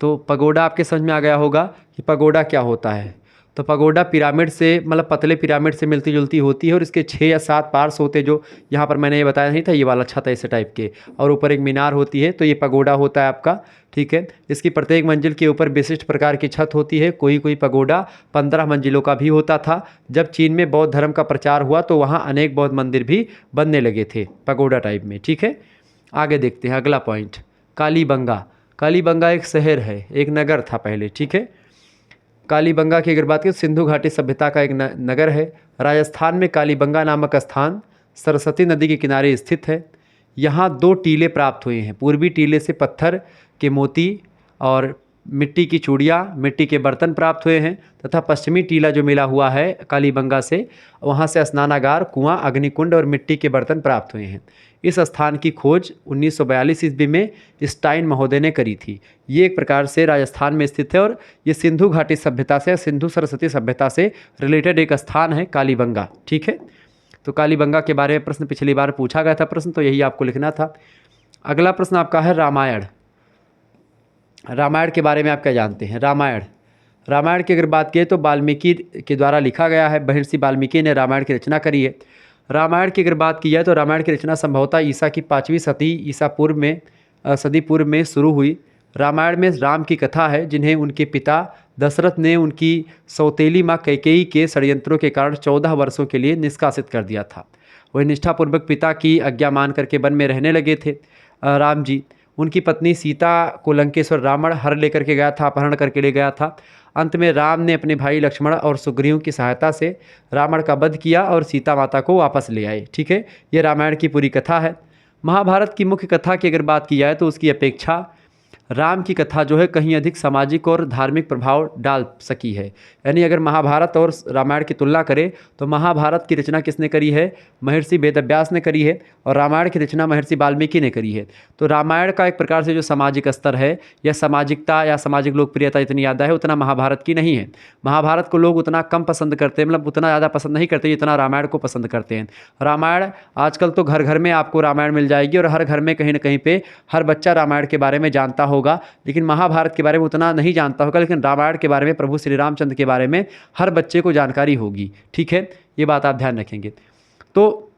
तो पगोडा आपके समझ में आ गया होगा कि पगोडा क्या होता है। तो पगोडा पिरामिड से, मतलब पतले पिरामिड से मिलती जुलती होती है और इसके 6 या 7 पार्ट्स होते हैं, जो यहाँ पर मैंने ये बताया नहीं था, ये वाला छत ऐसे टाइप के, और ऊपर एक मीनार होती है। तो ये पगोडा होता है आपका। ठीक है, इसकी प्रत्येक मंजिल के ऊपर विशिष्ट प्रकार की छत होती है। कोई कोई पगोडा 15 मंजिलों का भी होता था। जब चीन में बौद्ध धर्म का प्रचार हुआ तो वहाँ अनेक बौद्ध मंदिर भी बनने लगे थे पगोडा टाइप में। ठीक है, आगे देखते हैं अगला पॉइंट, कालीबंगा। कालीबंगा एक शहर है, एक नगर था पहले। ठीक है, कालीबंगा की अगर बात करें, सिंधु घाटी सभ्यता का एक नगर है। राजस्थान में कालीबंगा नामक स्थान सरस्वती नदी के किनारे स्थित है। यहाँ 2 टीले प्राप्त हुए हैं। पूर्वी टीले से पत्थर के मोती और मिट्टी की चूड़ियाँ, मिट्टी के बर्तन प्राप्त हुए हैं, तथा पश्चिमी टीला जो मिला हुआ है कालीबंगा से, वहाँ से स्नानागार, कुआं, अग्निकुंड और मिट्टी के बर्तन प्राप्त हुए हैं। इस स्थान की खोज 1942 ईस्वी में स्टाइन महोदय ने करी थी। ये एक प्रकार से राजस्थान में स्थित है और ये सिंधु घाटी सभ्यता से, सिंधु सरस्वती सभ्यता से रिलेटेड एक स्थान है कालीबंगा। ठीक है, तो कालीबंगा के बारे में प्रश्न पिछली बार पूछा गया था प्रश्न, तो यही आपको लिखना था। अगला प्रश्न आपका है रामायण। रामायण के बारे में आप क्या जानते हैं। रामायण की अगर बात करें तो वाल्मीकि के द्वारा लिखा गया है। महर्षि वाल्मीकि ने रामायण की रचना करी है। रामायण की अगर बात की जाए तो रामायण की रचना संभवतः ईसा की 5वीं सदी पूर्व में शुरू हुई। रामायण में राम की कथा है, जिन्हें उनके पिता दशरथ ने उनकी सौतेली माँ कैकेयी के षड्यंत्रों के कारण 14 वर्षों के लिए निष्कासित कर दिया था। वह निष्ठापूर्वक पिता की आज्ञा मान करके वन में रहने लगे थे राम जी। उनकी पत्नी सीता को लंकेश्वर रावण हर लेकर के गया था, अपहरण करके ले गया था। अंत में राम ने अपने भाई लक्ष्मण और सुग्रीव की सहायता से रावण का वध किया और सीता माता को वापस ले आए। ठीक है, ये रामायण की पूरी कथा है। महाभारत की मुख्य कथा की अगर बात की जाए तो उसकी अपेक्षा राम की कथा जो है कहीं अधिक सामाजिक और धार्मिक प्रभाव डाल सकी है। यानी अगर महाभारत और रामायण की तुलना करें तो महाभारत की रचना किसने करी है, महर्षि वेदव्यास ने करी है, और रामायण की रचना महर्षि वाल्मीकि ने करी है। तो रामायण का एक प्रकार से जो सामाजिक स्तर है या सामाजिकता या सामाजिक लोकप्रियता इतनी ज़्यादा है, उतना महाभारत की नहीं है। महाभारत को लोग उतना कम पसंद करते हैं, मतलब उतना ज़्यादा पसंद नहीं करते जितना रामायण को पसंद करते हैं। रामायण आजकल तो घर घर में आपको रामायण मिल जाएगी और हर घर में कहीं ना कहीं पे हर बच्चा रामायण के बारे में जानता होगा, लेकिन महाभारत के बारे में उतना नहीं जानता होगा। लेकिन रामायण के बारे में, प्रभु श्री रामचंद्र के बारे में हर बच्चे को जानकारी होगी। ठीक है, ये बात आप ध्यान रखेंगे। तो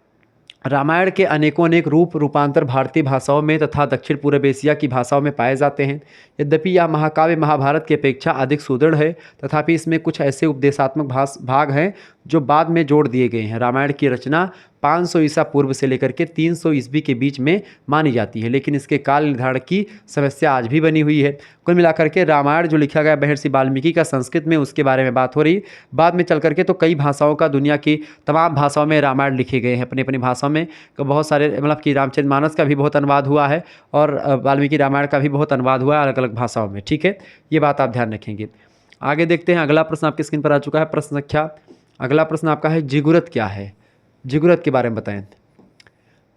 रामायण के अनेकों अनेक रूपांतर भारतीय भाषाओं में तथा दक्षिण पूर्व एशिया की भाषाओं में पाए जाते हैं। यद्यपि यह महाकाव्य महाभारत की अपेक्षा अधिक सुदृढ़ है, तथापि इसमें कुछ ऐसे उपदेशात्मक भाग हैं जो बाद में जोड़ दिए गए हैं। रामायण की रचना 500 ईसा पूर्व से लेकर के 300 ईस्वी के बीच में मानी जाती है, लेकिन इसके काल निर्धारण की समस्या आज भी बनी हुई है। कुल मिलाकर के रामायण जो लिखा गया महर्षि वाल्मीकि का संस्कृत में, उसके बारे में बात हो रही। बाद में चल करके तो कई भाषाओं का, दुनिया की तमाम भाषाओं में रामायण लिखे गए हैं अपनी अपनी भाषाओं में। बहुत सारे, मतलब कि रामचरितमानस का भी बहुत अनुवाद हुआ है और वाल्मीकि रामायण का भी बहुत अनुवाद हुआ है अलग अलग भाषाओं में। ठीक है, ये बात आप ध्यान रखेंगे। आगे देखते हैं, अगला प्रश्न आपकी स्क्रीन पर आ चुका है। प्रश्न संख्या, अगला प्रश्न आपका है जिगुरत क्या है। जिगुरत के बारे में बताएं।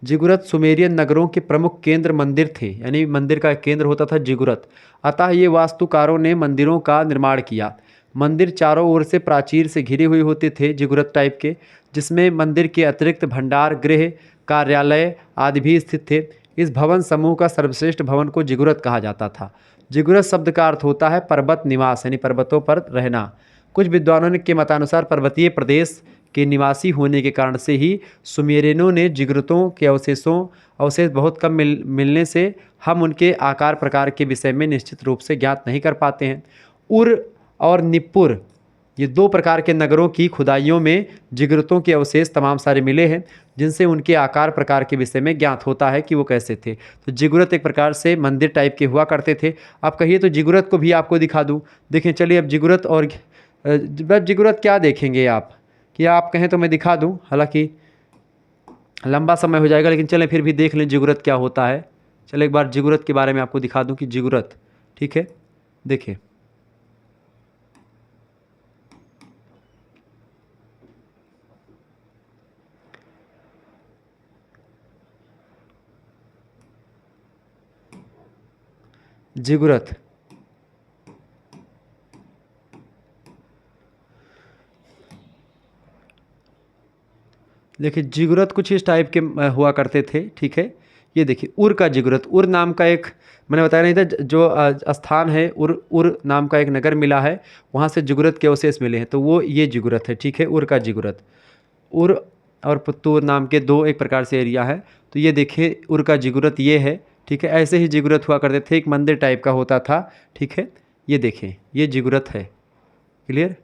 जिगुरत सुमेरियन नगरों के प्रमुख केंद्र मंदिर थे, यानी मंदिर का एक केंद्र होता था जिगुरत। अतः ये वास्तुकारों ने मंदिरों का निर्माण किया। मंदिर चारों ओर से प्राचीर से घिरे हुए होते थे, जिगुरत टाइप के, जिसमें मंदिर के अतिरिक्त भंडार गृह, कार्यालय आदि भी स्थित थे। इस भवन समूह का सर्वश्रेष्ठ भवन को जिगुरत कहा जाता था। जिगुरत शब्द का अर्थ होता है पर्वत निवास, यानी पर्वतों पर रहना। कुछ विद्वानों के मतानुसार पर्वतीय प्रदेश के निवासी होने के कारण से ही सुमेरियनों ने जिगुरतों के अवशेष बहुत कम मिलने से हम उनके आकार प्रकार के विषय में निश्चित रूप से ज्ञात नहीं कर पाते हैं। उर और निप्पुर ये दो प्रकार के नगरों की खुदाइयों में जिगुरतों के अवशेष तमाम सारे मिले हैं, जिनसे उनके आकार प्रकार के विषय में ज्ञात होता है कि वो कैसे थे। तो जिगुरत एक प्रकार से मंदिर टाइप के हुआ करते थे। आप कहिए तो जिगुरत को भी आपको दिखा दूँ। देखें, चलिए अब जिगुरत और जिगुरत क्या देखेंगे आप, कि आप कहें तो मैं दिखा दूं, हालांकि लंबा समय हो जाएगा, लेकिन चलें फिर भी देख लें जिगुरत क्या होता है। चलो एक बार जिगुरत के बारे में आपको दिखा दूं कि जिगुरत, ठीक है, देखिए जिगुरत देखिए, जिगुरत कुछ इस टाइप के हुआ करते थे, ठीक है। ये देखिए उर का जिगुरत, उर नाम का एक, मैंने बताया नहीं था, जो स्थान है उर नाम का एक नगर मिला है, वहाँ से जिगुरत के अवशेष मिले हैं, तो वो ये जिगुरत है, ठीक है, उर का जिगुरत। उर और पुत्तूर नाम के दो एक प्रकार से एरिया है। तो ये देखिए उर का जिगुरत ये है, ठीक है। ऐसे ही जिगुरत हुआ करते थे, एक मंदिर टाइप का होता था, ठीक है। ये देखें, ये जिगुरत है, क्लियर,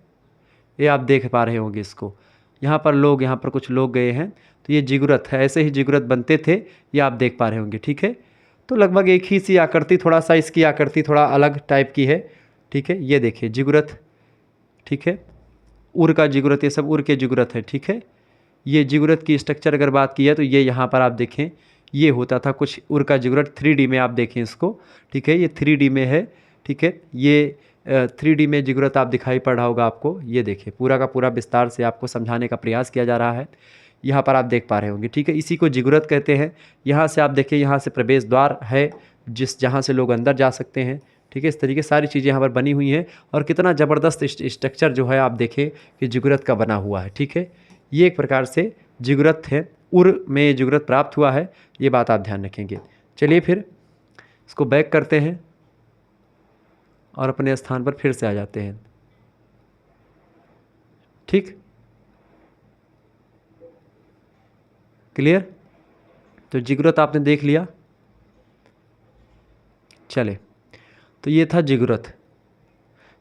ये आप देख पा रहे होंगे इसको। यहाँ पर कुछ लोग गए हैं, तो ये जिगुरत है, ऐसे ही जिगुरत बनते थे, ये आप देख पा रहे होंगे, ठीक है। तो लगभग एक ही सी आकृति, थोड़ा सा इसकी आकृति थोड़ा अलग टाइप की है, ठीक है। ये देखिए जिगुरत, ठीक है, उर का जिगुरत, ये सब उर के जिगुरत है, ठीक है। ये जिगुरत की स्ट्रक्चर अगर बात की है तो ये यहाँ पर आप देखें, ये होता था कुछ उर का जिगुरत 3D में, आप देखें इसको, ठीक है, ये 3D में है, ठीक है। ये 3D में जिगुरत आप दिखाई पड़ रहा होगा आपको। ये देखिए पूरा का पूरा विस्तार से आपको समझाने का प्रयास किया जा रहा है, यहाँ पर आप देख पा रहे होंगे, ठीक है। इसी को जिगुरत कहते हैं। यहाँ से आप देखिए, यहाँ से प्रवेश द्वार है जहाँ से लोग अंदर जा सकते हैं, ठीक है। इस तरीके सारी चीज़ें यहाँ पर बनी हुई हैं, और कितना ज़बरदस्त स्ट्रक्चर जो है आप देखें कि जिगुरत का बना हुआ है, ठीक है। ये एक प्रकार से जिगुरत है, उर में जिगुरत प्राप्त हुआ है, ये बात आप ध्यान रखेंगे। चलिए फिर इसको बैक करते हैं और अपने स्थान पर फिर से आ जाते हैं, ठीक, क्लियर। तो जिगुरत आपने देख लिया। चले, तो ये था जिगुरत,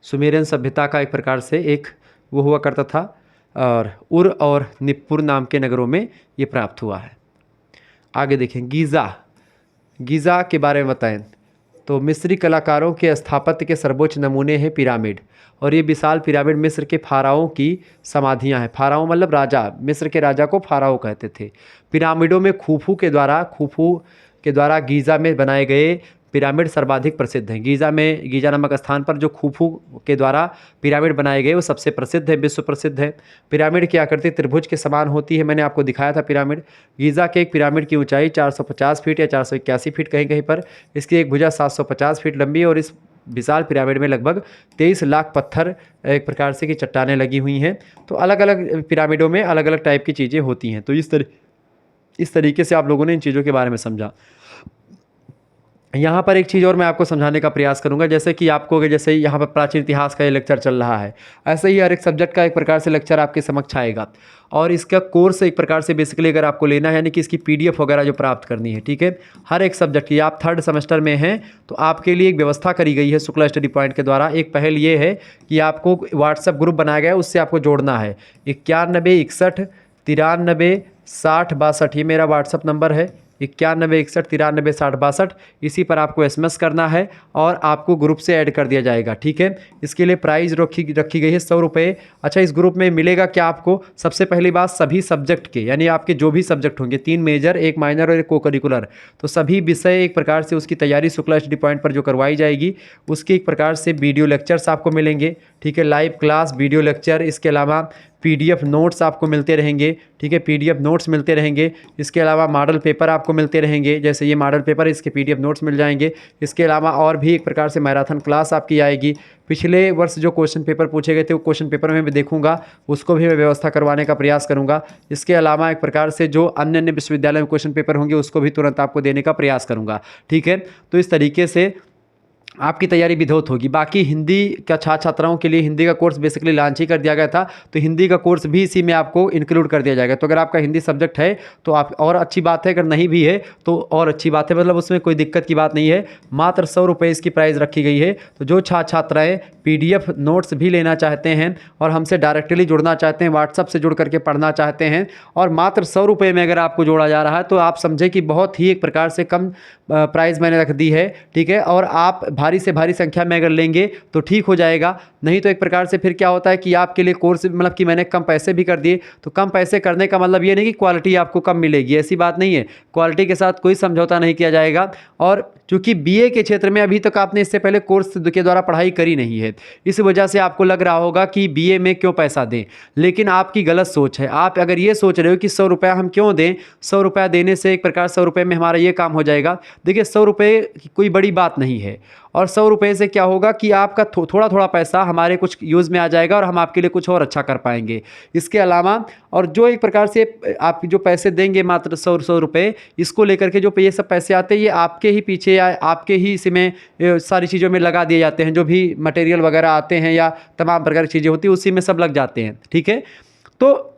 सुमेरियन सभ्यता का एक प्रकार से एक वो हुआ करता था, और उर और निप्पुर नाम के नगरों में ये प्राप्त हुआ है। आगे देखें, गीज़ा के बारे में बताएं तो मिस्री कलाकारों के स्थापत्य के सर्वोच्च नमूने हैं पिरामिड, और ये विशाल पिरामिड मिस्र के फाराओं की समाधियां हैं। फाराओ मतलब राजा, मिस्र के राजा को फाराओ कहते थे। पिरामिडों में खूफू के द्वारा गीज़ा में बनाए गए पिरामिड सर्वाधिक प्रसिद्ध हैं। गीज़ा नामक स्थान पर जो खूफू के द्वारा पिरामिड बनाए गए वो सबसे प्रसिद्ध है, विश्व प्रसिद्ध है। पिरामिड की आकृति त्रिभुज के समान होती है, मैंने आपको दिखाया था पिरामिड। गीज़ा के एक पिरामिड की ऊंचाई 450 फीट या 481 फीट कहीं कहीं पर, इसकी एक भुजा 750 फीट लंबी, और इस विशाल पिरामिड में लगभग 23 लाख पत्थर एक प्रकार से की चट्टानें लगी हुई हैं। तो अलग अलग पिरामिडों में अलग अलग टाइप की चीज़ें होती हैं। तो इस तरीके से आप लोगों ने इन चीज़ों के बारे में समझा। यहाँ पर एक चीज़ और मैं आपको समझाने का प्रयास करूँगा, जैसे कि आपको जैसे यहाँ पर प्राचीन इतिहास का ये लेक्चर चल रहा है, ऐसे ही हर एक सब्जेक्ट का एक प्रकार से लेक्चर आपके समक्ष आएगा, और इसका कोर्स एक प्रकार से बेसिकली अगर आपको लेना है, यानी कि इसकी PDF वगैरह जो प्राप्त करनी है, ठीक है, हर एक सब्जेक्ट की, आप 3rd सेमेस्टर में हैं तो आपके लिए एक व्यवस्था करी गई है शुक्ला स्टडी पॉइंट के द्वारा। एक पहल ये है कि आपको व्हाट्सएप ग्रुप बनाया गया है, उससे आपको जोड़ना है। 91 61 93 60 62 ये मेरा व्हाट्सएप नंबर है, 91 61 93 60 62। इसी पर आपको SMS करना है और आपको ग्रुप से ऐड कर दिया जाएगा, ठीक है। इसके लिए प्राइस रखी गई है 100 रुपये। अच्छा, इस ग्रुप में मिलेगा क्या आपको? सबसे पहली बात, सभी सब्जेक्ट के, यानी आपके जो भी सब्जेक्ट होंगे, 3 मेजर, 1 माइनर और 1 को करिकुलर, तो सभी विषय एक प्रकार से उसकी तैयारी शुक्ला स्टडी पॉइंट पर जो करवाई जाएगी, उसके एक प्रकार से वीडियो लेक्चर्स आपको मिलेंगे, ठीक है, लाइव क्लास, वीडियो लेक्चर, इसके अलावा PDF नोट्स आपको मिलते रहेंगे, ठीक है, PDF नोट्स मिलते रहेंगे। इसके अलावा मॉडल पेपर आपको मिलते रहेंगे, जैसे ये मॉडल पेपर, इसके PDF नोट्स मिल जाएंगे। इसके अलावा और भी एक प्रकार से मैराथन क्लास आपकी आएगी। पिछले वर्ष जो क्वेश्चन पेपर पूछे गए थे वो क्वेश्चन पेपर में भी देखूंगा, उसको भी मैं व्यवस्था करवाने का प्रयास करूंगा। इसके अलावा एक प्रकार से जो अन्य विश्वविद्यालय में क्वेश्चन पेपर होंगे उसको भी तुरंत आपको देने का प्रयास करूंगा, ठीक है। तो इस तरीके से आपकी तैयारी विधौत होगी। बाकी हिंदी का छात्र छात्राओं के लिए हिंदी का कोर्स बेसिकली लॉन्च ही कर दिया गया था, तो हिंदी का कोर्स भी इसी में आपको इंक्लूड कर दिया जाएगा। तो अगर आपका हिंदी सब्जेक्ट है तो आप और अच्छी बात है, अगर नहीं भी है तो और अच्छी बात है, मतलब उसमें कोई दिक्कत की बात नहीं है। मात्र 100 रुपये इसकी प्राइस रखी गई है। तो जो छात्र छात्राएँ PDF नोट्स भी लेना चाहते हैं और हमसे डायरेक्टली जुड़ना चाहते हैं, व्हाट्सअप से जुड़ करके पढ़ना चाहते हैं, और मात्र 100 रुपये में अगर आपको जोड़ा जा रहा है, तो आप समझे कि बहुत ही एक प्रकार से कम प्राइस मैंने रख दी है, ठीक है। और आप भारी से भारी संख्या में अगर लेंगे तो ठीक हो जाएगा, नहीं तो एक प्रकार से फिर क्या होता है कि आपके लिए कोर्स मतलब कि मैंने कम पैसे भी कर दिए, तो कम पैसे करने का मतलब ये नहीं कि क्वालिटी आपको कम मिलेगी, ऐसी बात नहीं है। क्वालिटी के साथ कोई समझौता नहीं किया जाएगा। और चूंकि BA के क्षेत्र में अभी तक आपने इससे पहले कोर्स के द्वारा पढ़ाई करी नहीं है, इस वजह से आपको लग रहा होगा कि BA में क्यों पैसा दें, लेकिन आपकी गलत सोच है। आप अगर ये सोच रहे हो कि 100 रुपया हम क्यों दें, 100 रुपया देने से एक प्रकार 100 रुपये में हमारा ये काम हो जाएगा। देखिए 100 रुपये कोई बड़ी बात नहीं है, और 100 रुपये से क्या होगा कि आपका थोड़ा थोड़ा पैसा हमारे कुछ यूज़ में आ जाएगा और हम आपके लिए कुछ और अच्छा कर पाएंगे। इसके अलावा और जो एक प्रकार से आप जो पैसे देंगे मात्र 100 रुपये, इसको लेकर के जो ये सब पैसे आते हैं, ये आपके ही पीछे या आपके ही इसमें सारी चीज़ों में लगा दिए जाते हैं। जो भी मटेरियल वगैरह आते हैं या तमाम प्रकार की चीज़ें होती हैं, उसी में सब लग जाते हैं, ठीक है। तो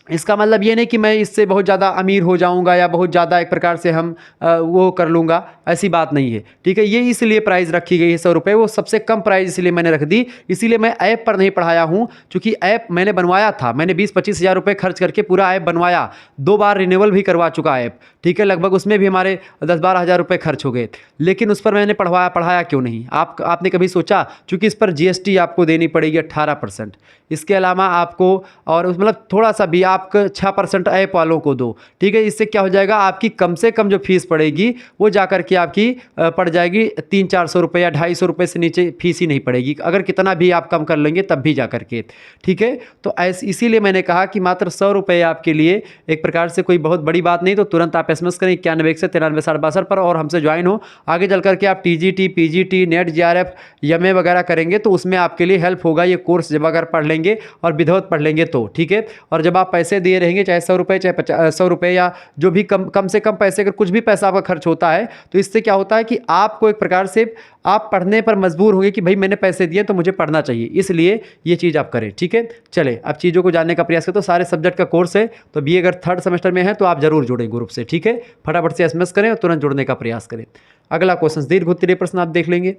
इसका मतलब ये नहीं कि मैं इससे बहुत ज़्यादा अमीर हो जाऊंगा या बहुत ज़्यादा एक प्रकार से हम वो कर लूँगा, ऐसी बात नहीं है, ठीक है। ये इसलिए प्राइस रखी गई है 100 रुपये, वो सबसे कम प्राइस इसलिए मैंने रख दी। इसीलिए मैं ऐप पर नहीं पढ़ाया हूँ, क्योंकि ऐप मैंने बनवाया था, मैंने 20-25 हज़ार रुपये खर्च करके पूरा ऐप बनवाया, 2 बार रिन्यूअल भी करवा चुका ऐप, ठीक है। लगभग उसमें भी हमारे 10-12 हज़ार रुपये खर्च हो गए, लेकिन उस पर मैंने पढ़ाया क्यों नहीं? आपने कभी सोचा? क्योंकि इस पर GST आपको देनी पड़ेगी 18%। इसके अलावा आपको और मतलब थोड़ा सा भी आप 6% ऐप वालों को दो, ठीक है। इससे क्या हो जाएगा, आपकी कम से कम जो फीस पड़ेगी वो जाकर के आपकी पड़ जाएगी 300-400 रुपये या 250 रुपये से नीचे फीस ही नहीं पड़ेगी, अगर कितना भी आप कम कर लेंगे तब भी जा करके, ठीक है। तो इसीलिए मैंने कहा कि मात्र 100 रुपये आपके लिए एक प्रकार से कोई बहुत बड़ी बात नहीं। तो तुरंत आप SMS करें 91 193 60 62 पर और हमसे ज्वाइन हो। आगे चल करके आप TGT PGT NET JRF MA वगैरह करेंगे तो उसमें आपके लिए हेल्प होगा ये कोर्स, जब अगर पढ़ लेंगे और विधौत पढ़ लेंगे तो, ठीक है। और जब आप पैसे दिए रहेंगे, चाहे 100 रुपये चाहे 100 रुपये या जो भी कम से कम पैसे, अगर कुछ भी पैसा आपका खर्च होता है, तो इससे क्या होता है कि आपको एक प्रकार से आप पढ़ने पर मजबूर होंगे कि भाई मैंने पैसे दिए तो मुझे पढ़ना चाहिए, इसलिए ये चीज़ आप करें, ठीक है। चले अब चीज़ों को जानने का प्रयास करें। तो सारे सब्जेक्ट का कोर्स है, तो BA अगर 3rd सेमेस्टर में है तो आप जरूर जुड़ें ग्रुप से, ठीक है। फटाफट से SMS करें और तुरंत जुड़ने का प्रयास करें। अगला क्वेश्चन, दीर्घ उत्तरीय प्रश्न आप देख लेंगे।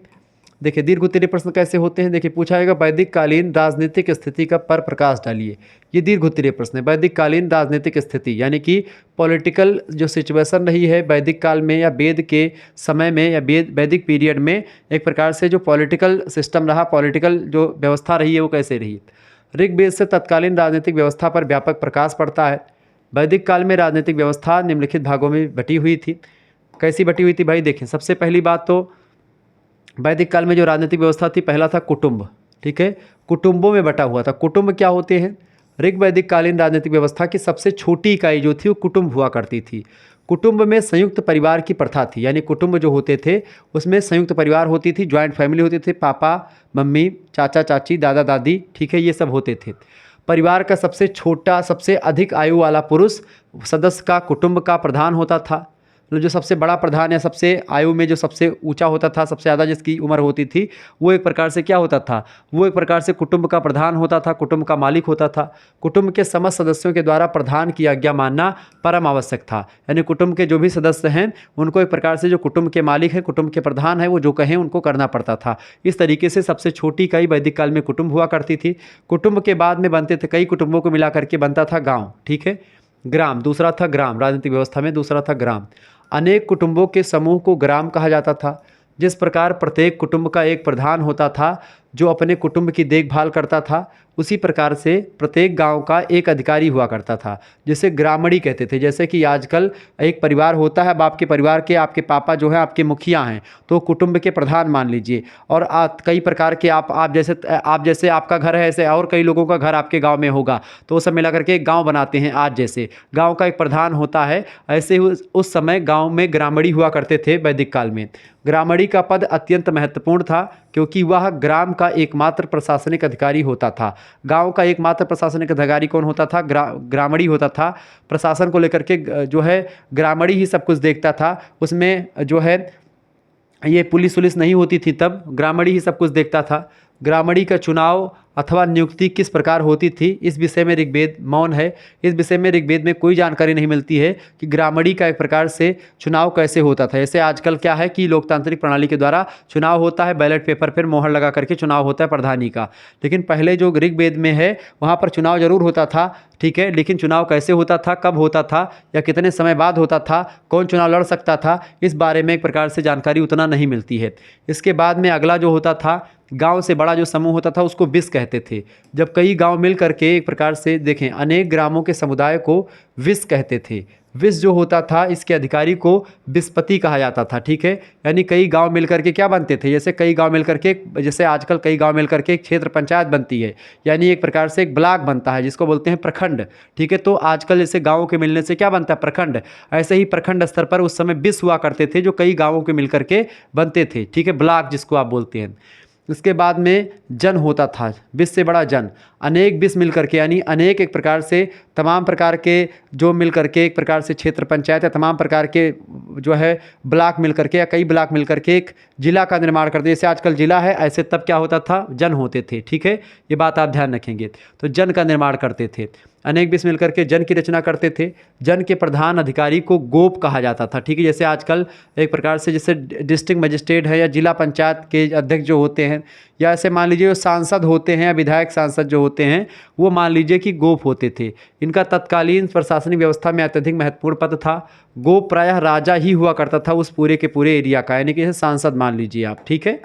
देखिए दीर्घ उत्तरीय प्रश्न कैसे होते हैं, देखिए पूछा जाएगा वैदिक कालीन राजनीतिक स्थिति का पर प्रकाश डालिए। ये दीर्घ उत्तरीय प्रश्न है। वैदिक कालीन राजनीतिक स्थिति यानी कि पॉलिटिकल जो सिचुएशन रही है वैदिक काल में या वेद के समय में या वैदिक पीरियड में, एक प्रकार से जो पॉलिटिकल सिस्टम रहा, पॉलिटिकल जो व्यवस्था रही है वो कैसे रही। ऋग्वेद से तत्कालीन राजनीतिक व्यवस्था पर व्यापक प्रकाश पड़ता है। वैदिक काल में राजनीतिक व्यवस्था निम्नलिखित भागों में बटी हुई थी। कैसी बटी हुई थी भाई, देखें सबसे पहली बात तो वैदिक काल में जो राजनीतिक व्यवस्था थी, पहला था कुटुंब, ठीक है। कुटुंबों में बटा हुआ था। कुटुंब क्या होते हैं, ऋग वैदिक कालीन राजनीतिक व्यवस्था की सबसे छोटी इकाई जो थी वो कुटुंब हुआ करती थी। कुटुंब में संयुक्त परिवार की प्रथा थी, यानी कुटुंब जो होते थे उसमें संयुक्त परिवार होती थी, ज्वाइंट फैमिली होती थी, पापा मम्मी चाचा चाची दादा दादी, ठीक है, ये सब होते थे। परिवार का सबसे छोटा सबसे अधिक आयु वाला पुरुष सदस्य का कुटुंब का प्रधान होता था। जो सबसे बड़ा प्रधान या सबसे आयु में जो सबसे ऊंचा होता था, सबसे ज़्यादा जिसकी उम्र होती थी, वो एक प्रकार से क्या होता था, वो एक प्रकार से कुटुंब का प्रधान होता था, कुटुंब का मालिक होता था। कुटुंब के समस्त सदस्यों के द्वारा प्रधान की आज्ञा मानना परम आवश्यक था, यानी कुटुंब के जो भी सदस्य हैं उनको एक प्रकार से जो कुटुंब के मालिक हैं, कुटुंब के प्रधान हैं, वो जो कहें उनको करना पड़ता था। इस तरीके से सबसे छोटी इकाई वैदिक काल में कुटुंब हुआ करती थी। कुटुंब के बाद में बनते थे, कई कुटुंबों को मिला करके बनता था गाँव, ठीक है। ग्राम दूसरा था, ग्राम राजनीतिक व्यवस्था में दूसरा था ग्राम। अनेक कुटुंबों के समूह को ग्राम कहा जाता था। जिस प्रकार प्रत्येक कुटुंब का एक प्रधान होता था जो अपने कुटुंब की देखभाल करता था, उसी प्रकार से प्रत्येक गांव का एक अधिकारी हुआ करता था जिसे ग्रामणी कहते थे। जैसे कि आजकल एक परिवार होता है, अब आपके परिवार के आपके पापा जो हैं आपके मुखिया हैं, तो कुटुंब के प्रधान मान लीजिए। और कई प्रकार के आप जैसे आपका घर है, ऐसे और कई लोगों का घर आपके गांव में होगा, तो वो सब मिला करके एक गांव बनाते हैं। आज जैसे गांव का एक प्रधान होता है, ऐसे ही उस समय गांव में ग्रामणी हुआ करते थे वैदिक काल में। ग्रामणी का पद अत्यंत महत्वपूर्ण था क्योंकि वह ग्राम का एकमात्र प्रशासनिक अधिकारी होता था। गांव का एकमात्र प्रशासनिक अधिकारी कौन होता था, ग्रामणी होता था। प्रशासन को लेकर के जो है ग्रामणी ही सब कुछ देखता था। उसमें जो है ये पुलिस वुलिस नहीं होती थी, तब ग्रामणी ही सब कुछ देखता था। ग्रामणी का चुनाव अथवा नियुक्ति किस प्रकार होती थी, इस विषय में ऋग्वेद मौन है। इस विषय में ऋग्वेद में कोई जानकारी नहीं मिलती है कि ग्रामणी का एक प्रकार से चुनाव कैसे होता था। जैसे आजकल क्या है कि लोकतांत्रिक प्रणाली के द्वारा चुनाव होता है, बैलेट पेपर पर मोहर लगा करके चुनाव होता है प्रधानी का। लेकिन पहले जो ऋग्वेद में है वहाँ पर चुनाव जरूर होता था, ठीक है, लेकिन चुनाव कैसे होता था, कब होता था, या कितने समय बाद होता था, कौन चुनाव लड़ सकता था, इस बारे में एक प्रकार से जानकारी उतना नहीं मिलती है। इसके बाद में अगला जो होता था, गांव से बड़ा जो समूह होता था उसको विस कहते थे। जब कई गांव मिल करके एक प्रकार से देखें, अनेक ग्रामों के समुदाय को विस कहते थे। विस जो होता था इसके अधिकारी को विस्पति कहा जाता था, ठीक है। यानी कई गांव मिल करके क्या बनते थे, जैसे कई गांव मिल करके, जैसे आजकल कई गांव मिल करके एक क्षेत्र पंचायत बनती है, यानी एक प्रकार से एक ब्लॉक बनता है जिसको बोलते हैं प्रखंड, ठीक है। तो आजकल जैसे गाँवों के मिलने से क्या बनता है, प्रखंड। ऐसे ही प्रखंड स्तर पर उस समय विस हुआ करते थे जो कई गाँवों के मिल करके बनते थे, ठीक है, ब्लॉक जिसको आप बोलते हैं। इसके बाद में जन होता था, विस से बड़ा जन, अनेक विस मिल करके, यानी अनेक एक प्रकार से तमाम प्रकार के जो मिल करके एक प्रकार से क्षेत्र पंचायत या तमाम प्रकार के जो है ब्लॉक मिल करके या कई ब्लॉक मिल करके एक जिला का निर्माण करते। जैसे आजकल जिला है, ऐसे तब क्या होता था, जन होते थे, ठीक है। ये बात आप ध्यान रखेंगे। तो जन का निर्माण करते थे, अनेक विस मिल करके जन की रचना करते थे। जन के प्रधान अधिकारी को गोप कहा जाता था, ठीक है। जैसे आजकल एक प्रकार से जैसे डिस्ट्रिक्ट मजिस्ट्रेट है या जिला पंचायत के अध्यक्ष जो होते हैं, या ऐसे मान लीजिए जो सांसद होते हैं या विधायक सांसद जो होते हैं, वो मान लीजिए कि गोप होते थे। इनका तत्कालीन प्रशासनिक व्यवस्था में अत्यधिक महत्वपूर्ण पद था। गोप प्रायः राजा ही हुआ करता था उस पूरे के पूरे एरिया का, यानी कि सांसद मान लीजिए आप, ठीक है।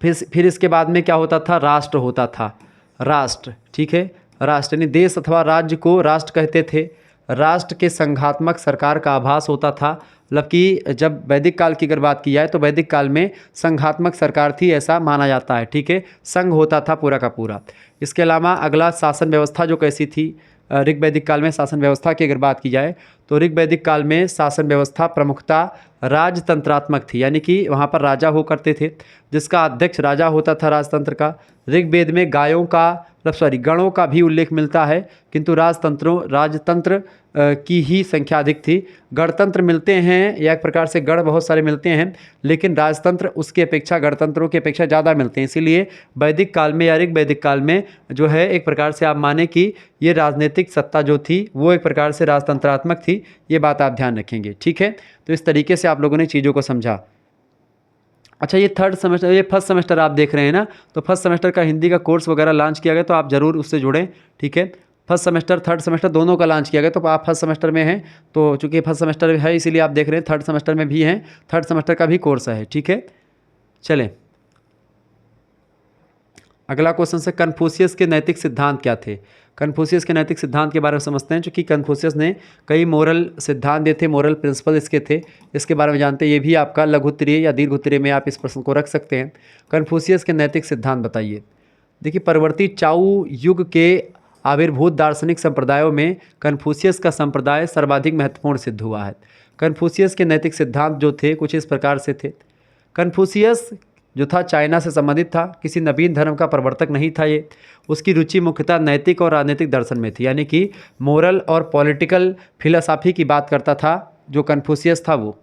फिर इसके बाद में क्या होता था, राष्ट्र होता था। राष्ट्र, ठीक है, राष्ट्र यानी देश अथवा राज्य को राष्ट्र कहते थे। राष्ट्र के संघात्मक सरकार का आभास होता था। मतलब कि जब वैदिक काल की अगर बात की जाए तो वैदिक काल में संघात्मक सरकार थी, ऐसा माना जाता है, ठीक है। संघ होता था पूरा का पूरा। इसके अलावा अगला शासन व्यवस्था जो कैसी थी, ऋग्वैदिक काल में शासन व्यवस्था की अगर बात की जाए तो ऋग्वैदिक काल में शासन व्यवस्था प्रमुखता राजतंत्रात्मक थी, यानी कि वहाँ पर राजा हो करते थे जिसका अध्यक्ष राजा होता था राजतंत्र का। ऋग्वेद में गायों का गणों का भी उल्लेख मिलता है, किंतु राजतंत्र की ही संख्या अधिक थी। गणतंत्र मिलते हैं या एक प्रकार से गण बहुत सारे मिलते हैं, लेकिन राजतंत्र उसकी अपेक्षा गणतंत्रों की अपेक्षा ज़्यादा मिलते हैं। इसीलिए वैदिक काल में या ऋग्वैदिक काल में जो है एक प्रकार से आप माने कि ये राजनीतिक सत्ता जो थी वो एक प्रकार से राजतंत्रात्मक थी। ये बात आप ध्यान रखेंगे, ठीक है। तो इस तरीके से आप लोगों ने चीज़ों को समझा। अच्छा, ये फर्स्ट सेमेस्टर आप देख रहे हैं ना, तो फर्स्ट सेमेस्टर का हिंदी का कोर्स वगैरह लॉन्च किया गया, तो आप ज़रूर उससे जुड़ें, ठीक है। फर्स्ट सेमेस्टर थर्ड सेमेस्टर दोनों का लॉन्च किया गया, तो आप फर्स्ट सेमेस्टर में हैं, तो चूंकि फर्स्ट सेमेस्टर है इसीलिए आप देख रहे हैं। थर्ड सेमेस्टर में भी हैं, थर्ड सेमेस्टर का भी कोर्स है, ठीक है। चलें, अगला क्वेश्चन से कन्फ्यूशियस के नैतिक सिद्धांत क्या थे। कन्फ्यूशियस के नैतिक सिद्धांत के बारे में समझते हैं, चूँकि कन्फ्यूशियस ने कई मोरल सिद्धांत दिए थे, मोरल प्रिंसिपल इसके थे, इसके बारे में जानते हैं। ये भी आपका लघु उत्तरीय या दीर्घ उत्तरीय में आप इस प्रश्न को रख सकते हैं। कन्फ्यूशियस के नैतिक सिद्धांत बताइए। देखिए, परिवर्ती चाउ युग के आविर्भूत दार्शनिक संप्रदायों में कन्फ्यूशियस का संप्रदाय सर्वाधिक महत्वपूर्ण सिद्ध हुआ है। कन्फ्यूशियस के नैतिक सिद्धांत जो थे कुछ इस प्रकार से थे। कन्फ्यूशियस जो था चाइना से संबंधित था, किसी नवीन धर्म का प्रवर्तक नहीं था ये। उसकी रुचि मुख्यतः नैतिक और राजनीतिक दर्शन में थी, यानी कि मोरल और पॉलिटिकल फिलॉसफी की बात करता था जो कन्फ्यूशियस था वो।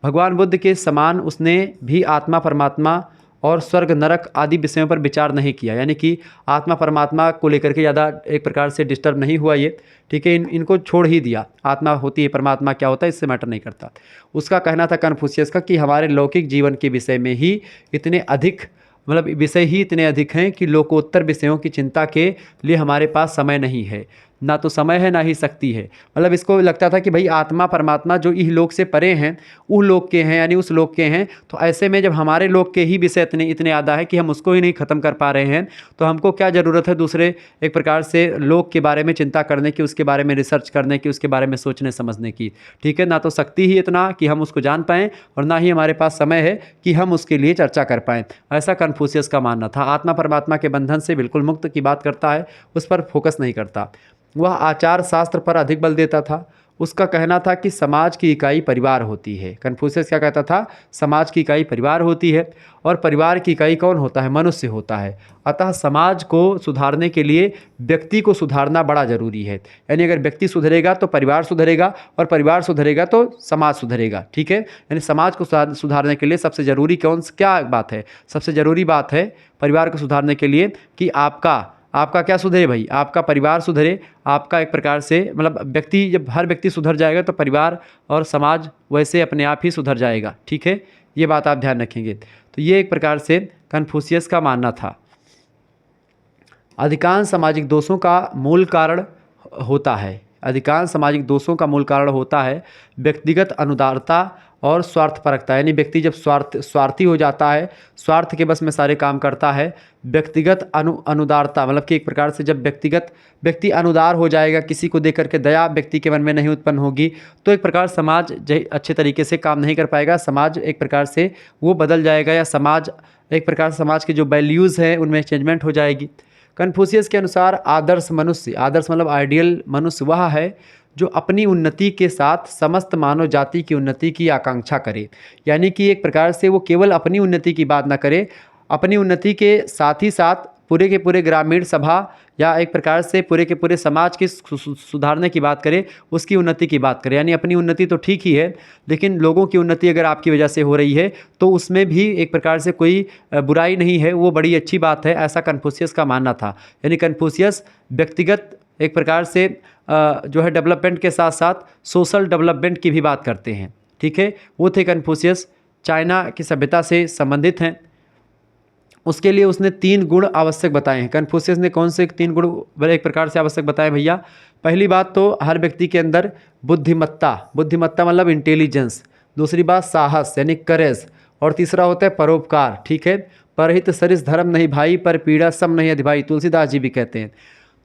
भगवान बुद्ध के समान उसने भी आत्मा परमात्मा और स्वर्ग नरक आदि विषयों पर विचार नहीं किया, यानी कि आत्मा परमात्मा को लेकर के ज़्यादा एक प्रकार से डिस्टर्ब नहीं हुआ ये, ठीक है। इनको छोड़ ही दिया, आत्मा होती है, परमात्मा क्या होता है इससे मैटर नहीं करता। उसका कहना था कन्फ्यूशियस का कि हमारे लौकिक जीवन के विषय में ही इतने अधिक विषय ही इतने अधिक हैं कि लोकोत्तर विषयों की चिंता के लिए हमारे पास समय नहीं है, ना तो समय है ना ही शक्ति है। इसको लगता था कि भाई आत्मा परमात्मा जो इस लोक से परे हैं, उस लोक के हैं, यानी उस लोक के हैं, तो ऐसे में जब हमारे लोक के ही विषय इतने ज़्यादा है कि हम उसको ही नहीं ख़त्म कर पा रहे हैं, तो हमको क्या ज़रूरत है दूसरे एक प्रकार से लोक के बारे में चिंता करने की, उसके बारे में रिसर्च करने की, उसके बारे में सोचने समझने की, ठीक है। ना तो शक्ति ही इतना कि हम उसको जान पाएँ और ना ही हमारे पास समय है कि हम उसके लिए चर्चा कर पाएँ, ऐसा कन्फ्यूशियस का मानना था। आत्मा परमात्मा के बंधन से बिल्कुल मुक्त की बात करता है, उस पर फोकस नहीं करता। वह आचार शास्त्र पर अधिक बल देता था। उसका कहना था कि समाज की इकाई परिवार होती है। कन्फ्यूशियस क्या कहता था? समाज की इकाई परिवार होती है और परिवार की इकाई कौन होता है? मनुष्य होता है। अतः समाज को सुधारने के लिए व्यक्ति को सुधारना बड़ा ज़रूरी है। यानी अगर व्यक्ति सुधरेगा तो परिवार सुधरेगा और परिवार सुधरेगा तो समाज सुधरेगा। ठीक है, यानी समाज को सुधारने के लिए सबसे ज़रूरी क्या बात है? सबसे ज़रूरी बात है परिवार को सुधारने के लिए कि आपका क्या सुधरे भाई? आपका परिवार सुधरे। आपका एक प्रकार से मतलब व्यक्ति, जब हर व्यक्ति सुधर जाएगा तो परिवार और समाज वैसे अपने आप ही सुधर जाएगा। ठीक है, ये बात आप ध्यान रखेंगे। तो ये एक प्रकार से कन्फ्यूशियस का मानना था। अधिकांश सामाजिक दोषों का मूल कारण होता है व्यक्तिगत अनुदारता और स्वार्थपरकता। यानी व्यक्ति जब स्वार्थी हो जाता है, स्वार्थ के बस में सारे काम करता है। व्यक्तिगत अनुदारता मतलब कि एक प्रकार से जब व्यक्ति अनुदार हो जाएगा, किसी को देख करके दया व्यक्ति के मन में नहीं उत्पन्न होगी, तो एक प्रकार समाज अच्छे तरीके से काम नहीं कर पाएगा। समाज एक प्रकार से वो बदल जाएगा, या समाज के जो वैल्यूज़ हैं उनमें चेंजमेंट हो जाएगी। कन्फ्यूशियस के अनुसार आदर्श मतलब आइडियल मनुष्य वह है जो अपनी उन्नति के साथ समस्त मानव जाति की उन्नति की आकांक्षा करे। यानी कि एक प्रकार से वो केवल अपनी उन्नति की बात ना करे, अपनी उन्नति के साथ ही साथ पूरे के पूरे ग्रामीण सभा या एक प्रकार से पूरे के पूरे समाज के सुधारने की बात करे, उसकी उन्नति की बात करे। यानी अपनी उन्नति तो ठीक ही है, लेकिन लोगों की उन्नति अगर आपकी वजह से हो रही है तो उसमें भी एक प्रकार से कोई बुराई नहीं है, वो बड़ी अच्छी बात है, ऐसा कन्फ्यूशियस का मानना था। यानी कन्फ्यूशियस व्यक्तिगत एक प्रकार से जो है डेवलपमेंट के साथ साथ सोशल डेवलपमेंट की भी बात करते हैं। ठीक है, वो थे कन्फ्यूशियस, चाइना की सभ्यता से संबंधित हैं। उसके लिए उसने 3 गुण आवश्यक बताए हैं। कन्फ्यूशियस ने कौन से 3 गुण एक प्रकार से आवश्यक बताए भैया? पहली बात तो हर व्यक्ति के अंदर बुद्धिमत्ता मतलब इंटेलिजेंस। दूसरी बात साहस यानी करेज, और तीसरा होता है परोपकार। ठीक है, परहित सरिस धर्म नहीं भाई, पर पीड़ा सम नहीं अधिभाई, तुलसीदास जी भी कहते हैं।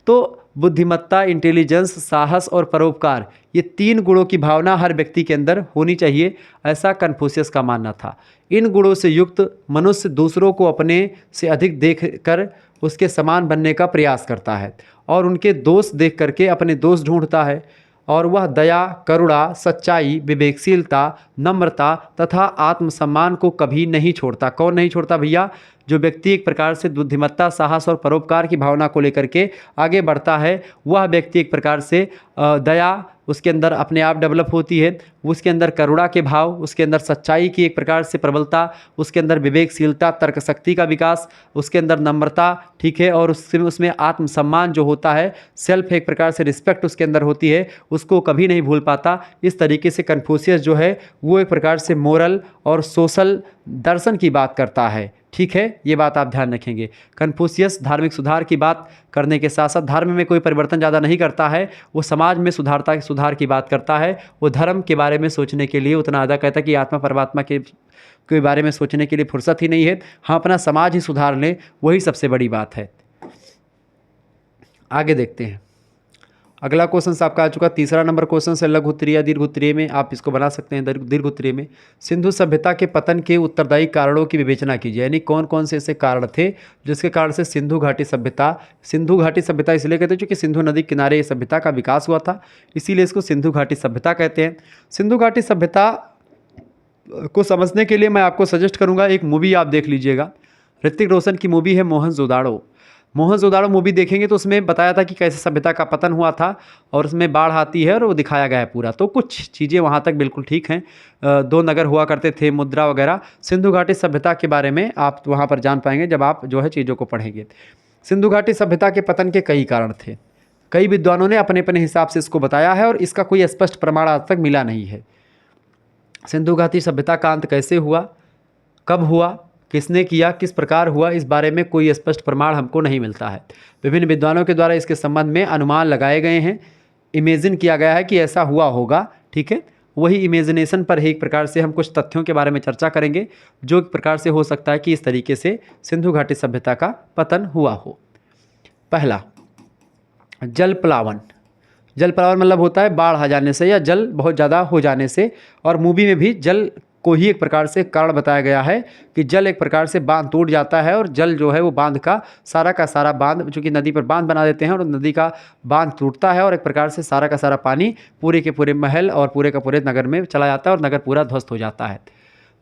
तो बुद्धिमत्ता, इंटेलिजेंस, साहस और परोपकार, ये 3 गुणों की भावना हर व्यक्ति के अंदर होनी चाहिए, ऐसा कन्फ्यूशियस का मानना था। इन गुणों से युक्त मनुष्य दूसरों को अपने से अधिक देखकर उसके समान बनने का प्रयास करता है और उनके दोष देख करके अपने दोष ढूंढता है, और वह दया, करुणा, सच्चाई, विवेकशीलता, नम्रता तथा आत्मसम्मान को कभी नहीं छोड़ता। कौन नहीं छोड़ता भैया? जो व्यक्ति एक प्रकार से बुद्धिमत्ता, साहस और परोपकार की भावना को लेकर के आगे बढ़ता है, वह व्यक्ति एक प्रकार से दया उसके अंदर अपने आप डेवलप होती है, उसके अंदर करुणा के भाव, उसके अंदर सच्चाई की एक प्रकार से प्रबलता, उसके अंदर विवेकशीलता, तर्क शक्ति का विकास, उसके अंदर नम्रता, ठीक है, और उसमें आत्मसम्मान जो होता है, सेल्फ एक प्रकार से रिस्पेक्ट उसके अंदर होती है, उसको कभी नहीं भूल पाता। इस तरीके से कन्फ्यूशियस जो है वो एक प्रकार से मोरल और सोशल दर्शन की बात करता है। ठीक है, ये बात आप ध्यान रखेंगे। कन्फ्यूशियस धार्मिक सुधार की बात करने के साथ साथ धर्म में कोई परिवर्तन ज़्यादा नहीं करता है, वो समाज में सुधार की बात करता है। वो धर्म के बारे में सोचने के लिए उतना ज़्यादा कहता है कि आत्मा परमात्मा के बारे में सोचने के लिए फुर्सत ही नहीं है। हाँ, अपना समाज ही सुधार लें, वही सबसे बड़ी बात है। आगे देखते हैं। अगला क्वेश्चन आपका आ चुका 3रा नंबर क्वेश्चन है लघु उत्तरीय या दीर्घ उत्तरीय में, आप इसको बना सकते हैं दीर्घ उत्तरीय में। सिंधु सभ्यता के पतन के उत्तरदायी कारणों की विवेचना कीजिए। यानी कौन कौन से ऐसे कारण थे जिसके कारण से सिंधु घाटी सभ्यता इसलिए कहते हैं क्योंकि सिंधु नदी किनारे ये सभ्यता का विकास हुआ था, इसीलिए इसको सिंधु घाटी सभ्यता कहते हैं। सिंधु घाटी सभ्यता को समझने के लिए मैं आपको सजेस्ट करूँगा, एक मूवी आप देख लीजिएगा। ऋतिक रोशन की मूवी है मोहनजोदाड़ो मूवी देखेंगे तो उसमें बताया था कि कैसे सभ्यता का पतन हुआ था और उसमें बाढ़ आती है और वो दिखाया गया है पूरा। तो कुछ चीज़ें वहाँ तक बिल्कुल ठीक हैं। 2 नगर हुआ करते थे, मुद्रा वगैरह। सिंधु घाटी सभ्यता के बारे में आप वहाँ पर जान पाएंगे जब आप जो है चीज़ों को पढ़ेंगे। सिंधु घाटी सभ्यता के पतन के कई कारण थे, कई विद्वानों ने अपने अपने हिसाब से इसको बताया है और इसका कोई स्पष्ट प्रमाण आज तक मिला नहीं है। सिंधु घाटी सभ्यता का अंत कैसे हुआ, कब हुआ, किसने किया, किस प्रकार हुआ, इस बारे में कोई स्पष्ट प्रमाण हमको नहीं मिलता है। विभिन्न विद्वानों के द्वारा इसके संबंध में अनुमान लगाए गए हैं, इमेजिन किया गया है कि ऐसा हुआ होगा। ठीक है, वही इमेजिनेशन पर एक प्रकार से हम कुछ तथ्यों के बारे में चर्चा करेंगे जो एक प्रकार से हो सकता है कि इस तरीके से सिंधु घाटी सभ्यता का पतन हुआ हो। पहला, जल प्लावन मतलब होता है बाढ़ आ जाने से या जल बहुत ज़्यादा हो जाने से, और मूवी में भी जल को ही एक प्रकार से कारण बताया गया है कि जल एक प्रकार से बांध टूट जाता है और जल जो है वो बांध का सारा बांध, चूँकि नदी पर बांध बना देते हैं और नदी का बांध टूटता है और एक प्रकार से सारा का सारा पानी पूरे के पूरे महल और पूरे का पूरे नगर में चला जाता है और नगर पूरा ध्वस्त हो जाता है।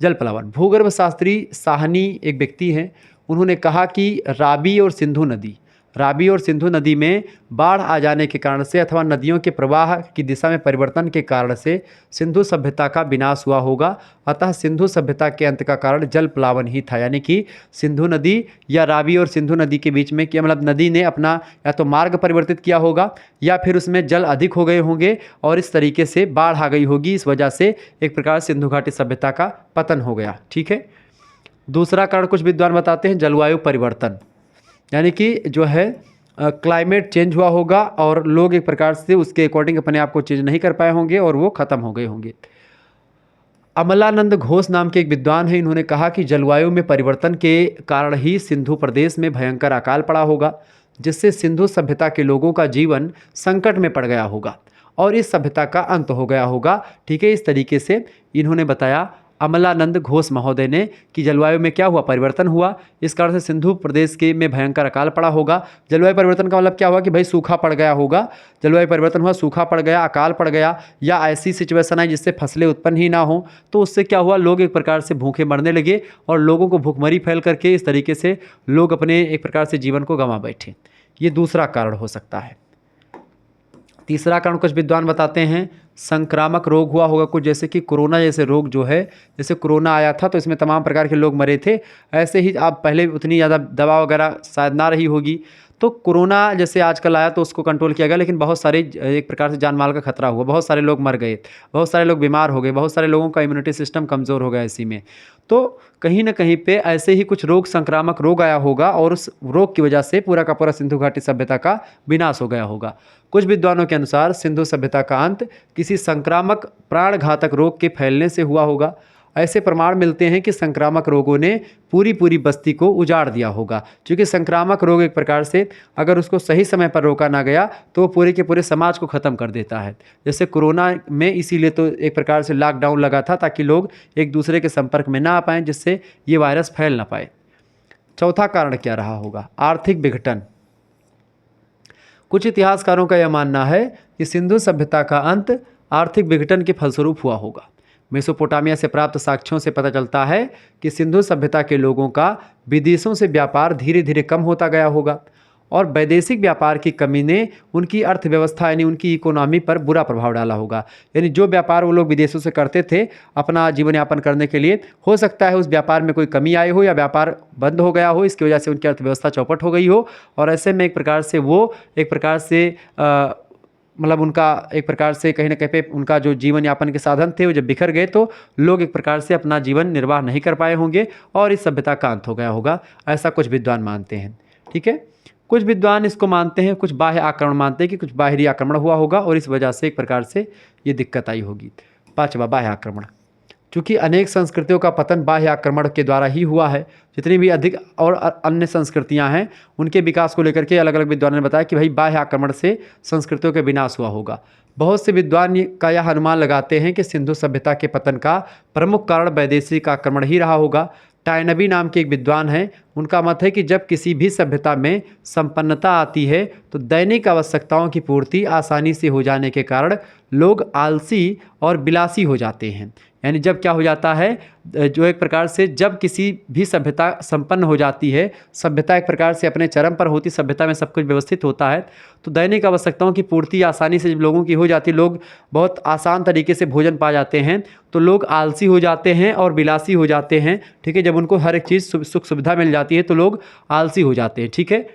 जल प्लावन। भूगर्भ शास्त्री साहनी एक व्यक्ति हैं, उन्होंने कहा कि रावी और सिंधु नदी में बाढ़ आ जाने के कारण से अथवा नदियों के प्रवाह की दिशा में परिवर्तन के कारण से सिंधु सभ्यता का विनाश हुआ होगा। अतः सिंधु सभ्यता के अंत का कारण जल प्लावन ही था। यानी कि सिंधु नदी या रावी और सिंधु नदी के बीच में क्या मतलब नदी ने अपना या तो मार्ग परिवर्तित किया होगा या फिर उसमें जल अधिक हो गए होंगे और इस तरीके से बाढ़ आ गई होगी। इस वजह से एक प्रकार सिंधु घाटी सभ्यता का पतन हो गया। ठीक है। दूसरा कारण कुछ विद्वान बताते हैं जलवायु परिवर्तन, यानी कि जो है क्लाइमेट चेंज हुआ होगा और लोग एक प्रकार से उसके अकॉर्डिंग अपने आप को चेंज नहीं कर पाए होंगे और वो ख़त्म हो गए होंगे। अमलानंद घोष नाम के एक विद्वान हैं, इन्होंने कहा कि जलवायु में परिवर्तन के कारण ही सिंधु प्रदेश में भयंकर अकाल पड़ा होगा, जिससे सिंधु सभ्यता के लोगों का जीवन संकट में पड़ गया होगा और इस सभ्यता का अंत हो गया होगा। ठीक है। इस तरीके से इन्होंने बताया अमलानंद घोष महोदय ने कि जलवायु में क्या हुआ, परिवर्तन हुआ, इस कारण से सिंधु प्रदेश के में भयंकर अकाल पड़ा होगा। जलवायु परिवर्तन का मतलब क्या हुआ कि भाई सूखा पड़ गया होगा, जलवायु परिवर्तन हुआ, सूखा पड़ गया, अकाल पड़ गया या ऐसी सिचुएशन आई जिससे फसलें उत्पन्न ही ना हो, तो उससे क्या हुआ, लोग एक प्रकार से भूखे मरने लगे और लोगों को भूखमरी फैल करके इस तरीके से लोग अपने एक प्रकार से जीवन को गंवा बैठे। ये दूसरा कारण हो सकता है। तीसरा कारण कुछ विद्वान बताते हैं संक्रामक रोग हुआ होगा कुछ, जैसे कि कोरोना जैसे रोग जो है, जैसे कोरोना आया था तो इसमें तमाम प्रकार के लोग मरे थे, ऐसे ही आप पहले उतनी ज़्यादा दवा वगैरह शायद ना रही होगी, तो कोरोना जैसे आजकल आया तो उसको कंट्रोल किया गया, लेकिन बहुत सारे एक प्रकार से जान माल का खतरा हुआ, बहुत सारे लोग मर गए, बहुत सारे लोग बीमार हो गए, बहुत सारे लोगों का इम्यूनिटी सिस्टम कमज़ोर हो गया इसी में। तो कहीं ना कहीं पे ऐसे ही कुछ रोग, संक्रामक रोग आया होगा और उस रोग की वजह से पूरा का पूरा सिंधु घाटी सभ्यता का विनाश हो गया होगा। कुछ विद्वानों के अनुसार सिंधु सभ्यता का अंत किसी संक्रामक प्राणघातक रोग के फैलने से हुआ होगा। ऐसे प्रमाण मिलते हैं कि संक्रामक रोगों ने पूरी बस्ती को उजाड़ दिया होगा, क्योंकि संक्रामक रोग एक प्रकार से अगर उसको सही समय पर रोका ना गया तो वो पूरे के पूरे समाज को ख़त्म कर देता है। जैसे कोरोना में इसीलिए तो एक प्रकार से लॉकडाउन लगा था ताकि लोग एक दूसरे के संपर्क में ना आ पाएँ, जिससे ये वायरस फैल ना पाए। चौथा कारण क्या रहा होगा, आर्थिक विघटन। कुछ इतिहासकारों का यह मानना है कि सिंधु सभ्यता का अंत आर्थिक विघटन के फलस्वरूप हुआ होगा। मेसोपोटामिया से प्राप्त साक्ष्यों से पता चलता है कि सिंधु सभ्यता के लोगों का विदेशों से व्यापार धीरे धीरे कम होता गया होगा और वैदेशिक व्यापार की कमी ने उनकी अर्थव्यवस्था यानी उनकी इकोनॉमी पर बुरा प्रभाव डाला होगा। यानी जो व्यापार वो लोग विदेशों से करते थे अपना जीवन यापन करने के लिए, हो सकता है उस व्यापार में कोई कमी आई हो या व्यापार बंद हो गया हो, इसकी वजह से उनकी अर्थव्यवस्था चौपट हो गई हो और ऐसे में एक प्रकार से वो एक प्रकार से मतलब उनका एक प्रकार से कहीं ना कहीं पे उनका जो जीवन यापन के साधन थे वो जब बिखर गए तो लोग एक प्रकार से अपना जीवन निर्वाह नहीं कर पाए होंगे और इस सभ्यता का अंत हो गया होगा, ऐसा कुछ विद्वान मानते हैं। ठीक है। कुछ विद्वान इसको मानते हैं, कुछ बाह्य आक्रमण मानते हैं कि कुछ बाहरी आक्रमण हुआ होगा और इस वजह से एक प्रकार से ये दिक्कत आई होगी। पांचवा, बाह्य आक्रमण। चूँकि अनेक संस्कृतियों का पतन बाह्य आक्रमण के द्वारा ही हुआ है, जितनी भी अधिक और अन्य संस्कृतियां हैं उनके विकास को लेकर के अलग अलग विद्वानों ने बताया कि भाई बाह्य आक्रमण से संस्कृतियों का विनाश हुआ होगा। बहुत से विद्वान का यह अनुमान लगाते हैं कि सिंधु सभ्यता के पतन का प्रमुख कारण वैदेशिक आक्रमण ही रहा होगा। टायनबी नाम के एक विद्वान हैं, उनका मत है कि जब किसी भी सभ्यता में संपन्नता आती है तो दैनिक आवश्यकताओं की पूर्ति आसानी से हो जाने के कारण लोग आलसी और विलासी हो जाते हैं। यानी जब क्या हो जाता है, जो एक प्रकार से जब किसी भी सभ्यता संपन्न हो जाती है, सभ्यता एक प्रकार से अपने चरम पर होती, सभ्यता में सब कुछ व्यवस्थित होता है, तो दैनिक आवश्यकताओं की पूर्ति आसानी से जब लोगों की हो जाती, लोग बहुत आसान तरीके से भोजन पा जाते हैं, तो लोग आलसी हो जाते हैं और विलासी हो जाते हैं। ठीक है। जब उनको हर एक चीज़ सुख सुविधा मिल जाती है तो लोग आलसी हो जाते हैं। ठीक है।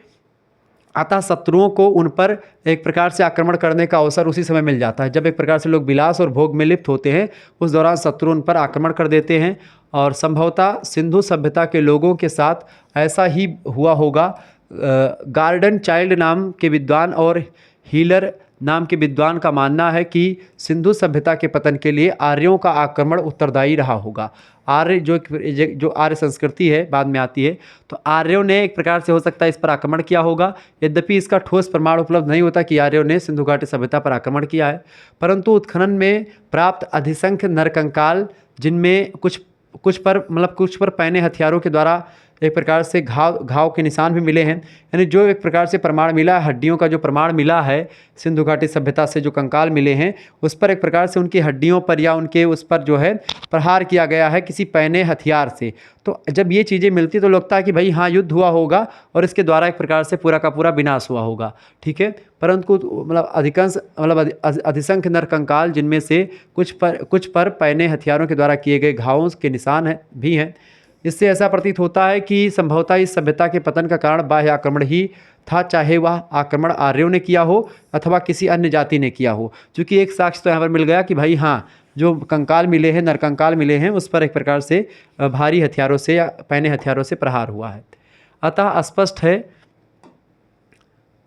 अतः शत्रुओं को उन पर एक प्रकार से आक्रमण करने का अवसर उसी समय मिल जाता है जब एक प्रकार से लोग विलास और भोग में लिप्त होते हैं, उस दौरान शत्रु उन पर आक्रमण कर देते हैं। और संभवतः सिंधु सभ्यता के लोगों के साथ ऐसा ही हुआ होगा। गार्डन चाइल्ड नाम के विद्वान और हीलर नाम के विद्वान का मानना है कि सिंधु सभ्यता के पतन के लिए आर्यों का आक्रमण उत्तरदायी रहा होगा। आर्य जो आर्य संस्कृति है बाद में आती है, तो आर्यों ने एक प्रकार से हो सकता है इस पर आक्रमण किया होगा। यद्यपि इसका ठोस प्रमाण उपलब्ध नहीं होता कि आर्यों ने सिंधु घाटी सभ्यता पर आक्रमण किया है, परंतु उत्खनन में प्राप्त अधिसंख्य नरकंकाल, जिनमें कुछ पर पैने हथियारों के द्वारा एक प्रकार से घाव के निशान भी मिले हैं, यानी जो एक प्रकार से प्रमाण मिला है, हड्डियों का जो प्रमाण मिला है सिंधु घाटी सभ्यता से, जो कंकाल मिले हैं उस पर एक प्रकार से उनकी हड्डियों पर या उनके उस पर जो है प्रहार किया गया है किसी पैने हथियार से। तो जब ये चीज़ें मिलती तो लगता है कि भाई हाँ, युद्ध हुआ होगा और इसके द्वारा एक प्रकार से पूरा का पूरा विनाश हुआ होगा, ठीक है। परंतु अधिसंख्य नरकंकाल, जिनमें से कुछ पर पैने हथियारों के द्वारा किए गए घावों के निशान भी हैं। इससे ऐसा प्रतीत होता है कि संभवतः इस सभ्यता के पतन का कारण बाह्य आक्रमण ही था, चाहे वह आक्रमण आर्यों ने किया हो अथवा किसी अन्य जाति ने किया हो। क्योंकि एक साक्ष्य तो यहाँ पर मिल गया कि भाई हाँ, जो कंकाल मिले हैं, नरकंकाल मिले हैं, उस पर एक प्रकार से भारी हथियारों से या पैने हथियारों से प्रहार हुआ है। अतः स्पष्ट है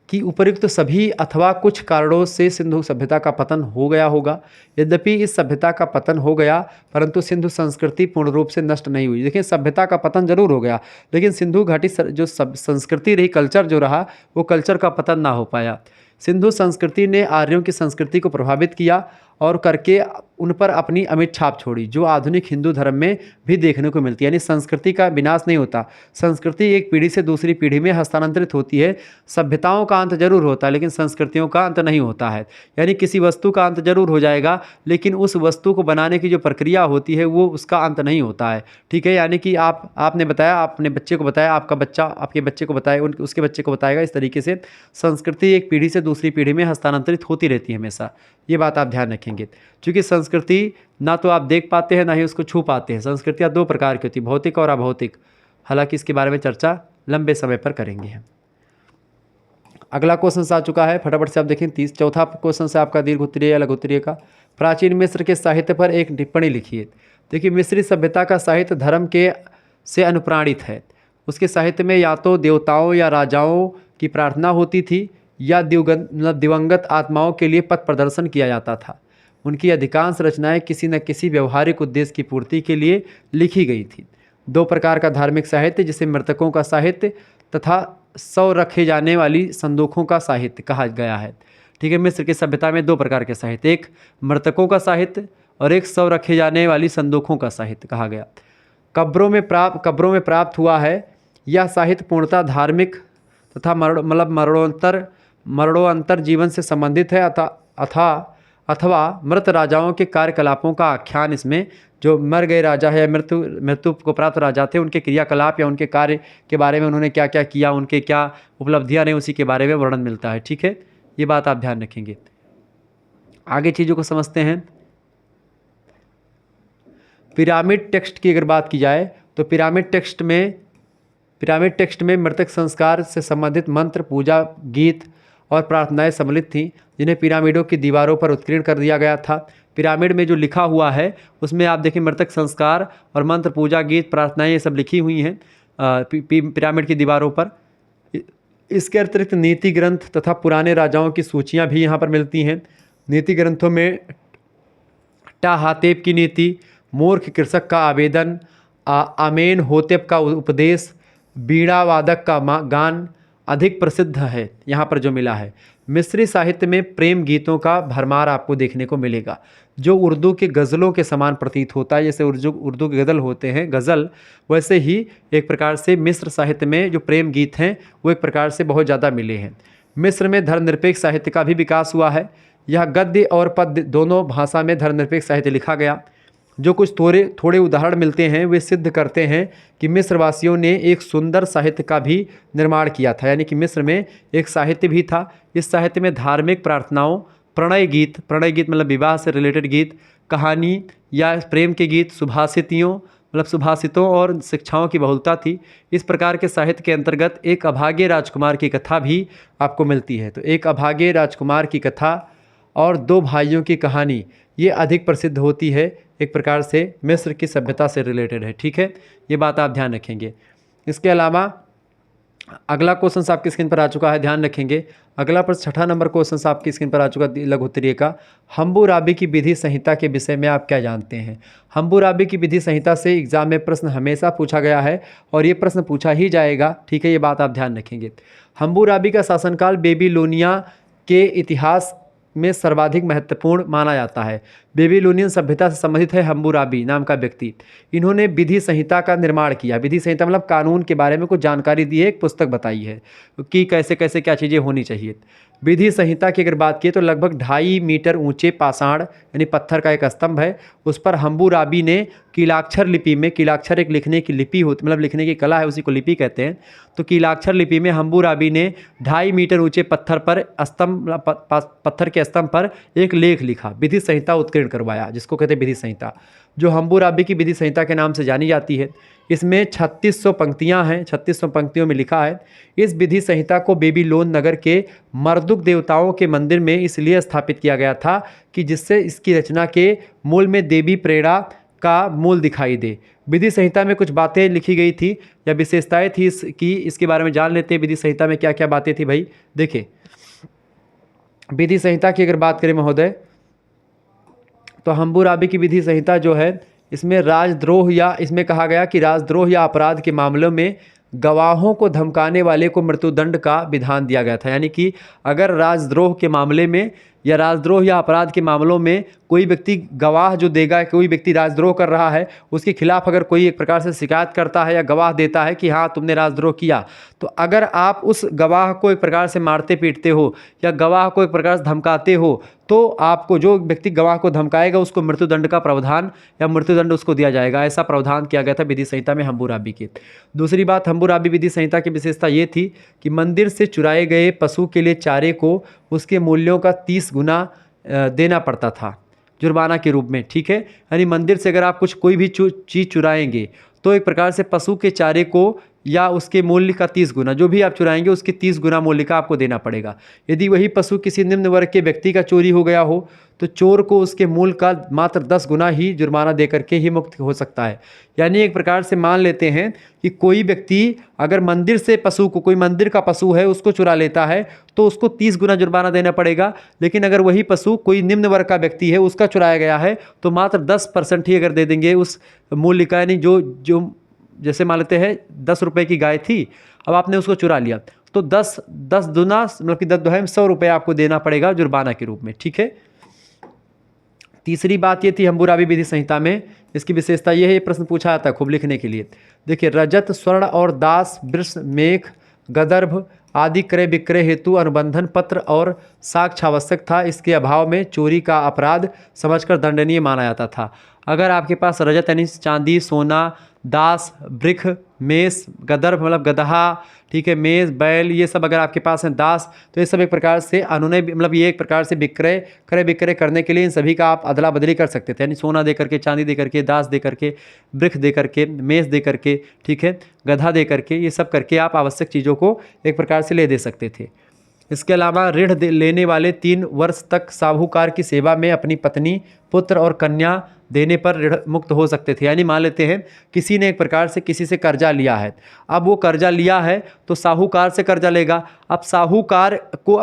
कि उपर्युक्त सभी अथवा कुछ कारणों से सिंधु सभ्यता का पतन हो गया होगा। यद्यपि इस सभ्यता का पतन हो गया, परंतु सिंधु संस्कृति पूर्ण रूप से नष्ट नहीं हुई। देखिए, सभ्यता का पतन जरूर हो गया, लेकिन सिंधु घाटी जो संस्कृति रही, कल्चर जो रहा, वो कल्चर का पतन ना हो पाया। सिंधु संस्कृति ने आर्यों की संस्कृति को प्रभावित किया और करके उन पर अपनी अमिट छाप छोड़ी, जो आधुनिक हिंदू धर्म में भी देखने को मिलती है। यानी संस्कृति का विनाश नहीं होता, संस्कृति एक पीढ़ी से दूसरी पीढ़ी में हस्तांतरित होती है। सभ्यताओं का अंत जरूर होता है, लेकिन संस्कृतियों का अंत नहीं होता है। यानी किसी वस्तु का अंत जरूर हो जाएगा, लेकिन उस वस्तु को बनाने की जो प्रक्रिया होती है वो उसका अंत नहीं होता है, ठीक है। यानी कि आपने बताया, आपने बच्चे को बताया, आपका बच्चा आपके बच्चे को बताए, उसके बच्चे को बताएगा। इस तरीके से संस्कृति एक पीढ़ी से दूसरी पीढ़ी में हस्तांतरित होती रहती है हमेशा। ये बात आप ध्यान रखेंगे, क्योंकि संस्कृति ना तो आप देख पाते हैं, ना ही उसको छू पाते हैं। संस्कृतियाँ दो प्रकार की होती है, भौतिक और अभौतिक। हालांकि इसके बारे में चर्चा लंबे समय पर करेंगे हम। अगला क्वेश्चन आ चुका है, फटाफट से आप देखें। चौथा क्वेश्चन है आपका दीर्घ उत्तरीय या लघु उत्तरीय का। प्राचीन मिस्र के साहित्य पर एक टिप्पणी लिखिए। देखिए, मिस्री सभ्यता का साहित्य धर्म से अनुप्राणित है। उसके साहित्य में या तो देवताओं या राजाओं की प्रार्थना होती थी, या दिवंगत आत्माओं के लिए पथ प्रदर्शन किया जाता था। उनकी अधिकांश रचनाएं किसी न किसी व्यवहारिक उद्देश्य की पूर्ति के लिए लिखी गई थी। दो प्रकार का धार्मिक साहित्य, जिसे मृतकों का साहित्य तथा सौ रखे जाने वाली संदूकों का साहित्य कहा गया है, ठीक है। मिस्र की सभ्यता में दो प्रकार के साहित्य, एक मृतकों का साहित्य और एक सौ रखे जाने वाली संदूकों का साहित्य कहा गया। कब्रों में प्राप्त हुआ है। यह साहित्य पूर्णतः धार्मिक तथा मरणोत्तर जीवन से संबंधित है, अथवा मृत राजाओं के कार्यकलापों का आख्यान इसमें, जो मर गए राजा है, मृत्यु को प्राप्त राजा थे, उनके क्रियाकलाप या उनके कार्य के बारे में, उन्होंने क्या क्या किया, उनके क्या उपलब्धियां रही, उसी के बारे में वर्णन मिलता है, ठीक है। ये बात आप ध्यान रखेंगे। आगे चीज़ों को समझते हैं। पिरामिड टेक्स्ट की अगर बात की जाए तो पिरामिड टेक्स्ट में मृतक संस्कार से संबंधित मंत्र, पूजा, गीत और प्रार्थनाएं सम्मिलित थीं, जिन्हें पिरामिडों की दीवारों पर उत्कीर्ण कर दिया गया था। पिरामिड में जो लिखा हुआ है उसमें आप देखें मृतक संस्कार और मंत्र, पूजा, गीत, प्रार्थनाएं ये सब लिखी हुई हैं पिरामिड की दीवारों पर। इसके अतिरिक्त नीति ग्रंथ तथा पुराने राजाओं की सूचियां भी यहाँ पर मिलती हैं। नीति ग्रंथों में टाहातेप की नीति, मूर्ख कृषक का आवेदन, आमेन होतेप का उपदेश, बीड़ा वादक का गान अधिक प्रसिद्ध है यहाँ पर जो मिला है। मिस्री साहित्य में प्रेम गीतों का भरमार आपको देखने को मिलेगा, जो उर्दू के गज़लों के समान प्रतीत होता है। जैसे उर्दू के गज़ल होते हैं, गज़ल, वैसे ही एक प्रकार से मिस्र साहित्य में जो प्रेम गीत हैं वो एक प्रकार से बहुत ज़्यादा मिले हैं। मिस्र में धर्मनिरपेक्ष साहित्य का भी विकास हुआ है। यह गद्य और पद्य दोनों भाषा में धर्मनिरपेक्ष साहित्य लिखा गया। जो कुछ थोड़े उदाहरण मिलते हैं वे सिद्ध करते हैं कि मिस्रवासियों ने एक सुंदर साहित्य का भी निर्माण किया था। यानी कि मिस्र में एक साहित्य भी था। इस साहित्य में धार्मिक प्रार्थनाओं, प्रणय गीत मतलब विवाह से रिलेटेड गीत, कहानी या प्रेम के गीत, सुभाषितों और शिक्षाओं की बहुलता थी। इस प्रकार के साहित्य के अंतर्गत एक अभागे राजकुमार की कथा भी आपको मिलती है। तो एक अभागे राजकुमार की कथा और दो भाइयों की कहानी ये अधिक प्रसिद्ध होती है, एक प्रकार से मिस्र की सभ्यता से रिलेटेड है, ठीक है। ये बात आप ध्यान रखेंगे। इसके अलावा अगला क्वेश्चन आपकी स्क्रीन पर आ चुका है, ध्यान रखेंगे। अगला प्रश्न 6ठा नंबर क्वेश्चन आपकी स्क्रीन पर आ चुका है, लघु उत्तरीय का। हम्बुराबी की विधि संहिता के विषय में आप क्या जानते हैं? हम्बुराबी की विधि संहिता से एग्जाम में प्रश्न हमेशा पूछा गया है और ये प्रश्न पूछा ही जाएगा, ठीक है, ये बात आप ध्यान रखेंगे। हम्बुराबी का शासनकाल बेबीलोनिया के इतिहास में सर्वाधिक महत्वपूर्ण माना जाता है। बेबीलोनियन सभ्यता से संबंधित है हम्बुराबी नाम का व्यक्ति। इन्होंने विधि संहिता का निर्माण किया। विधि संहिता मतलब कानून के बारे में कुछ जानकारी दी है, एक पुस्तक बताई है कि कैसे कैसे क्या चीज़ें होनी चाहिए। विधि संहिता की अगर बात की तो लगभग 2.5 मीटर ऊंचे पाषाण यानी पत्थर का एक स्तंभ है, उस पर हम्बुराबी ने कीलाक्षर लिपि में, कीलाक्षर एक लिखने की लिपि होती मतलब लिखने की कला है, उसी को लिपि कहते हैं, तो कीलाक्षर लिपि में हम्बुराबी ने 2.5 मीटर ऊंचे पत्थर पर पत्थर के स्तंभ पर एक लेख लिखा, विधि संहिता उत्कीर्ण करवाया, जिसको कहते हैं विधि संहिता, जो हम्बुराबी की विधि संहिता के नाम से जानी जाती है। इसमें 3600 पंक्तियां हैं, 3600 पंक्तियों में लिखा है। इस विधि संहिता को बेबीलोन नगर के मर्दुक देवताओं के मंदिर में इसलिए स्थापित किया गया था कि जिससे इसकी रचना के मूल में देवी प्रेरणा का मूल दिखाई दे। विधि संहिता में कुछ बातें लिखी गई थी या विशेषताएं थी इसकी, इसके बारे में जान लेते हैं। विधि संहिता में क्या क्या बातें थी भाई, देखिए। विधि संहिता की अगर बात करें महोदय, तो हम्बुराबी की विधि संहिता जो है, इसमें राजद्रोह या इसमें कहा गया कि राजद्रोह या अपराध के मामलों में गवाहों को धमकाने वाले को मृत्युदंड का विधान दिया गया था। यानी कि अगर राजद्रोह के मामले में या राजद्रोह या अपराध के मामलों में कोई व्यक्ति गवाह जो देगा, कोई व्यक्ति राजद्रोह कर रहा है, उसके खिलाफ अगर कोई एक प्रकार से शिकायत करता है या गवाह देता है कि हाँ तुमने राजद्रोह किया, तो अगर आप उस गवाह को एक प्रकार से मारते पीटते हो या गवाह को एक प्रकार से धमकाते हो, तो आपको, जो व्यक्ति गवाह को धमकाएगा उसको मृत्युदंड का प्रावधान या मृत्युदंड उसको दिया जाएगा। ऐसा प्रावधान किया गया था विधि संहिता में हम्बुराबी की। दूसरी बात, हम्बुराबी विधि संहिता की विशेषता ये थी कि मंदिर से चुराए गए पशु के लिए चारे को उसके मूल्यों का 30 गुना देना पड़ता था जुर्माना के रूप में, ठीक है। यानी मंदिर से अगर आप कोई भी चीज़ चुराएंगे तो एक प्रकार से पशु के चारे को या उसके मूल्य का 30 गुना, जो भी आप चुराएंगे उसके 30 गुना मूल्य का आपको देना पड़ेगा। यदि वही पशु किसी निम्न वर्ग के व्यक्ति का चोरी हो गया हो तो चोर को उसके मूल्य का मात्र 10 गुना ही जुर्माना दे करके ही मुक्त हो सकता है। यानी एक प्रकार से मान लेते हैं कि कोई व्यक्ति अगर मंदिर से पशु को, कोई मंदिर का पशु है उसको चुरा लेता है तो उसको 30 गुना जुर्माना देना पड़ेगा, लेकिन अगर वही पशु कोई निम्न वर्ग का व्यक्ति है उसका चुराया गया है तो मात्र 10% ही अगर दे देंगे उस मूल्य का। यानी जो जैसे मान लेते हैं 10 रुपये की गाय थी, अब आपने उसको चुरा लिया तो 10 दुना मतलब कि 10 दुहाई 100 रुपये आपको देना पड़ेगा जुर्माना के रूप में, ठीक है। तीसरी बात ये थी हम्बुराबी विधि संहिता में, इसकी विशेषता ये है, ये प्रश्न पूछा जाता है खूब लिखने के लिए। देखिए, रजत, स्वर्ण और दास, वृष, मेख, गदर्भ आदि क्रय विक्रय हेतु अनुबंधन पत्र और साक्ष्य आवश्यक था। इसके अभाव में चोरी का अपराध समझकर दंडनीय माना जाता था। अगर आपके पास रजत यानी चांदी, सोना, दास, वृक्ष, मेष, गदर्भ मतलब गदहा, ठीक है, मेष, बैल, ये सब अगर आपके पास हैं, दास, तो ये सब एक प्रकार से अनुनय मतलब ये एक प्रकार से क्रय विक्रय करने के लिए इन सभी का आप अदला बदली कर सकते थे। यानी सोना दे करके, चांदी दे करके, दास दे करके, वृक्ष दे करके, मेष दे करके, ठीक है, गधा दे करके, ये सब करके आप आवश्यक चीज़ों को एक प्रकार से ले दे सकते थे। इसके अलावा ऋण लेने वाले 3 वर्ष तक साहूकार की सेवा में अपनी पत्नी, पुत्र और कन्या देने पर ऋण मुक्त हो सकते थे। यानी मान लेते हैं किसी ने एक प्रकार से किसी से कर्जा लिया है, अब वो कर्जा लिया है तो साहूकार से कर्जा लेगा। अब साहूकार को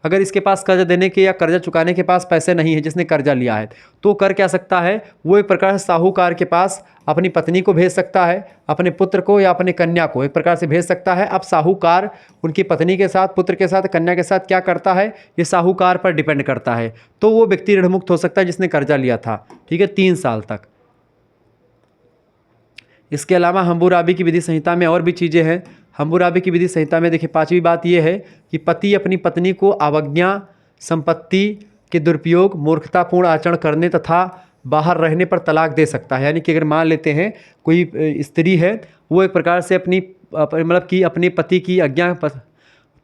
अगर इसके पास कर्जा देने के या कर्जा चुकाने के पास पैसे नहीं है जिसने कर्जा लिया है, तो कर क्या सकता है, वो एक प्रकार से साहूकार के पास अपनी पत्नी को भेज सकता है, अपने पुत्र को या अपनी कन्या को एक प्रकार से भेज सकता है। अब साहूकार उनकी पत्नी के साथ, पुत्र के साथ, कन्या के साथ क्या करता है, ये साहूकार पर डिपेंड करता है। तो वो व्यक्ति ऋण मुक्त हो सकता है जिसने कर्जा लिया था, ठीक है, 3 साल तक। इसके अलावा हम्बुराबी की विधि संहिता में और भी चीज़ें हैं। हम्बुराबी की विधि संहिता में देखिए 5वीं बात यह है कि पति अपनी पत्नी को अवज्ञा, संपत्ति के दुरुपयोग, मूर्खतापूर्ण आचरण करने तथा बाहर रहने पर तलाक दे सकता है। यानी कि अगर मान लेते हैं कोई स्त्री है, वो एक प्रकार से मतलब कि अपने पति की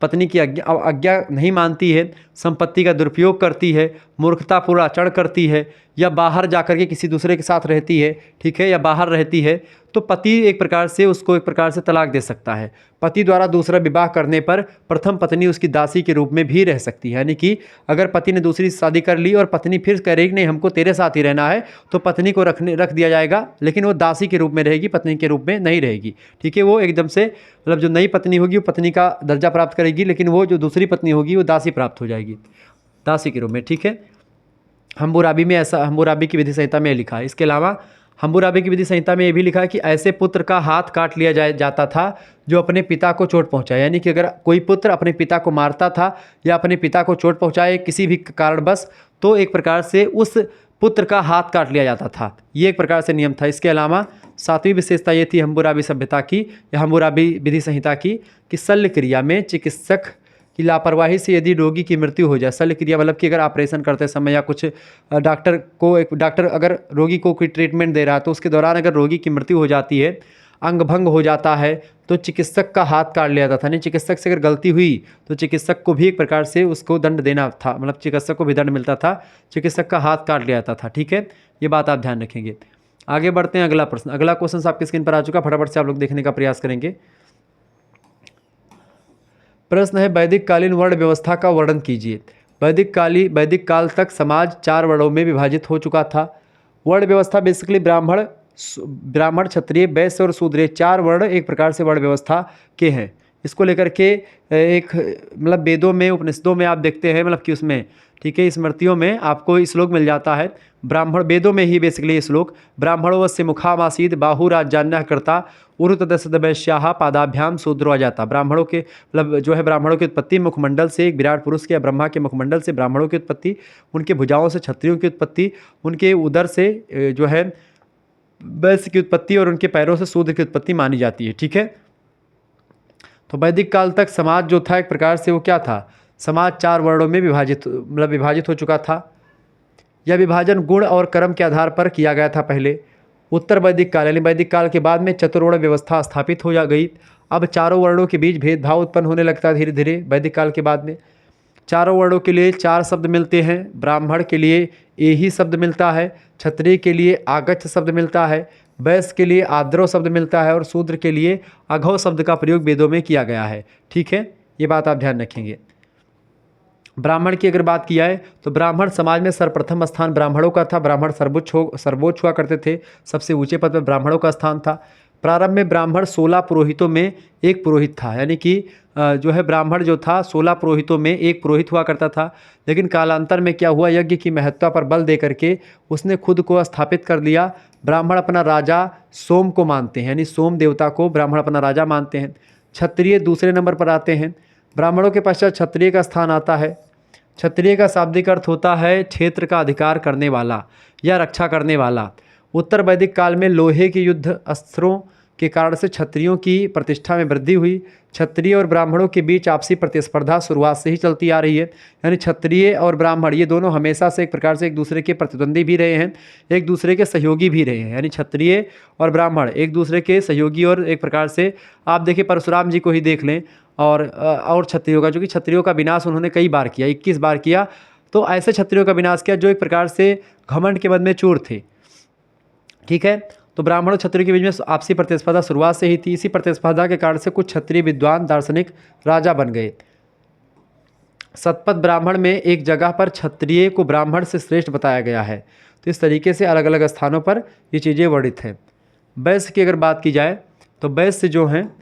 पत्नी की आज्ञा नहीं मानती है, संपत्ति का दुरुपयोग करती है, मूर्खतापूर्ण आचरण करती है, या बाहर जाकर के किसी दूसरे के साथ रहती है, ठीक है, या बाहर रहती है, तो पति एक प्रकार से उसको एक प्रकार से तलाक दे सकता है। पति द्वारा दूसरा विवाह करने पर प्रथम पत्नी उसकी दासी के रूप में भी रह सकती है। यानी कि अगर पति ने दूसरी शादी कर ली और पत्नी फिर कह रही कि नहीं हमको तेरे साथ ही रहना है, तो पत्नी को रख दिया जाएगा, लेकिन वो दासी के रूप में रहेगी, पत्नी के रूप में नहीं रहेगी। ठीक है, वो एकदम से मतलब जो नई पत्नी होगी वो पत्नी का दर्जा प्राप्त करेगी, लेकिन वो जो दूसरी पत्नी होगी वो दासी प्राप्त हो जाएगी, दासी के रूप में। ठीक है, हम्मुराबी में ऐसा, हम्मुराबी की विधि संहिता में लिखा है। इसके अलावा हम्मुराबी की विधि संहिता में ये भी लिखा है कि ऐसे पुत्र का हाथ काट लिया जाता था जो अपने पिता को चोट पहुंचाए। यानी कि अगर कोई पुत्र अपने पिता को मारता था या अपने पिता को चोट पहुंचाए किसी भी कारणवश, तो एक प्रकार से उस पुत्र का हाथ काट लिया जाता था। ये एक प्रकार से नियम था। इसके अलावा सातवीं विशेषता ये थी हम्मुराबी सभ्यता की या हम्मुराबी विधि संहिता की कि शल्य क्रिया में चिकित्सक कि लापरवाही से यदि रोगी की मृत्यु हो जाए, शल्य क्रिया मतलब कि अगर ऑपरेशन करते समय या कुछ डॉक्टर अगर रोगी को कोई ट्रीटमेंट दे रहा है तो उसके दौरान अगर रोगी की मृत्यु हो जाती है, अंग भंग हो जाता है, तो चिकित्सक का हाथ काट लिया जाता था। नहीं, चिकित्सक से अगर गलती हुई तो चिकित्सक को भी एक प्रकार से उसको दंड देना था, मतलब चिकित्सक को भी दंड मिलता था, चिकित्सक का हाथ काट लिया जाता था। ठीक है, ये बात आप ध्यान रखेंगे। आगे बढ़ते हैं, अगला प्रश्न। अगला क्वेश्चन आपकी स्क्रीन पर आ चुका, फटाफट से आप लोग देखने का प्रयास करेंगे। प्रश्न है वैदिक कालीन वर्ण व्यवस्था का वर्णन कीजिए। वैदिक काल तक समाज 4 वर्णों में विभाजित हो चुका था। वर्ण व्यवस्था बेसिकली ब्राह्मण, क्षत्रिय, वैश्य और शूद्र 4 वर्ण एक प्रकार से वर्ण व्यवस्था के हैं। इसको लेकर के एक मतलब वेदों में, उपनिषदों में आप देखते हैं, मतलब कि उसमें, ठीक है, स्मृतियों में आपको श्लोक मिल जाता है। ब्राह्मण वेदों में ही बेसिकली ये श्लोक, ब्राह्मणोऽस्य मुखामासीद बाहुराज्यान्यः कर्ता उरुतदशदवैश्याः पादाभ्याम शूद्रो अजाता। ब्राह्मणों के मतलब जो है ब्राह्मणों की उत्पत्ति मुखमंडल से, एक विराट पुरुष के या ब्रह्मा के मुखमंडल से ब्राह्मणों की उत्पत्ति, उनके भुजाओं से क्षत्रियों की उत्पत्ति, उनके उदर से जो है वैश्य की उत्पत्ति और उनके पैरों से शूद्र की उत्पत्ति मानी जाती है। ठीक है, तो वैदिक काल तक समाज जो था एक प्रकार से वो क्या था, समाज 4 वर्णों में विभाजित हो चुका था। यह विभाजन गुण और कर्म के आधार पर किया गया था पहले। उत्तर वैदिक काल यानी वैदिक काल के बाद में चतुर्वर्ण व्यवस्था स्थापित हो जा गई। अब चारों वर्णों के बीच भेदभाव उत्पन्न होने लगता है धीरे धीरे वैदिक काल के बाद में। चारों वर्णों के लिए 4 शब्द मिलते हैं। ब्राह्मण के लिए एही शब्द मिलता है, क्षत्रिय के लिए आगच्छ शब्द मिलता है, वैश्य के लिए आद्रव शब्द मिलता है और शूद्र के लिए अघौ शब्द का प्रयोग वेदों में किया गया है। ठीक है, ये बात आप ध्यान रखेंगे। ब्राह्मण की अगर बात किया है तो ब्राह्मण समाज में सर्वप्रथम स्थान ब्राह्मणों का था। ब्राह्मण सर्वोच्च हुआ करते थे, सबसे ऊंचे पद पर ब्राह्मणों का स्थान था। प्रारंभ में ब्राह्मण 16 पुरोहितों में एक पुरोहित था। यानी कि जो है ब्राह्मण जो था 16 पुरोहितों में एक पुरोहित हुआ करता था। लेकिन कालांतर में क्या हुआ, यज्ञ की महत्ता पर बल दे करके उसने खुद को स्थापित कर लिया। ब्राह्मण अपना राजा सोम को मानते हैं, यानी सोम देवता को ब्राह्मण अपना राजा मानते हैं। क्षत्रिय दूसरे नंबर पर आते हैं। ब्राह्मणों के पश्चात क्षत्रिय का स्थान आता है। क्षत्रिय का शाब्दिक अर्थ होता है क्षेत्र का अधिकार करने वाला या रक्षा करने वाला। उत्तर वैदिक काल में लोहे के युद्ध अस्त्रों के कारण से क्षत्रियों की प्रतिष्ठा में वृद्धि हुई। क्षत्रिय और ब्राह्मणों के बीच आपसी प्रतिस्पर्धा शुरुआत से ही चलती आ रही है। यानी क्षत्रिय और ब्राह्मण ये दोनों हमेशा से एक प्रकार से एक दूसरे के प्रतिद्वंदी भी रहे हैं, एक दूसरे के सहयोगी भी रहे हैं। यानी क्षत्रिय और ब्राह्मण एक दूसरे के सहयोगी और एक प्रकार से आप देखिए परशुराम जी को ही देख लें और क्षत्रियों का, जो कि क्षत्रियों का विनाश उन्होंने कई बार किया, 21 बार किया। तो ऐसे क्षत्रियों का विनाश किया जो एक प्रकार से घमंड के बद में चूर थे। ठीक है, तो ब्राह्मण और क्षत्रिय के बीच में आपसी प्रतिस्पर्धा शुरुआत से ही थी। इसी प्रतिस्पर्धा के कारण से कुछ क्षत्रिय विद्वान दार्शनिक राजा बन गए। शतपथ ब्राह्मण में एक जगह पर क्षत्रिय को ब्राह्मण से श्रेष्ठ बताया गया है। तो इस तरीके से अलग अलग स्थानों पर ये चीज़ें वर्णित हैं। वैश्य की अगर बात की जाए तो वैश्य जो हैं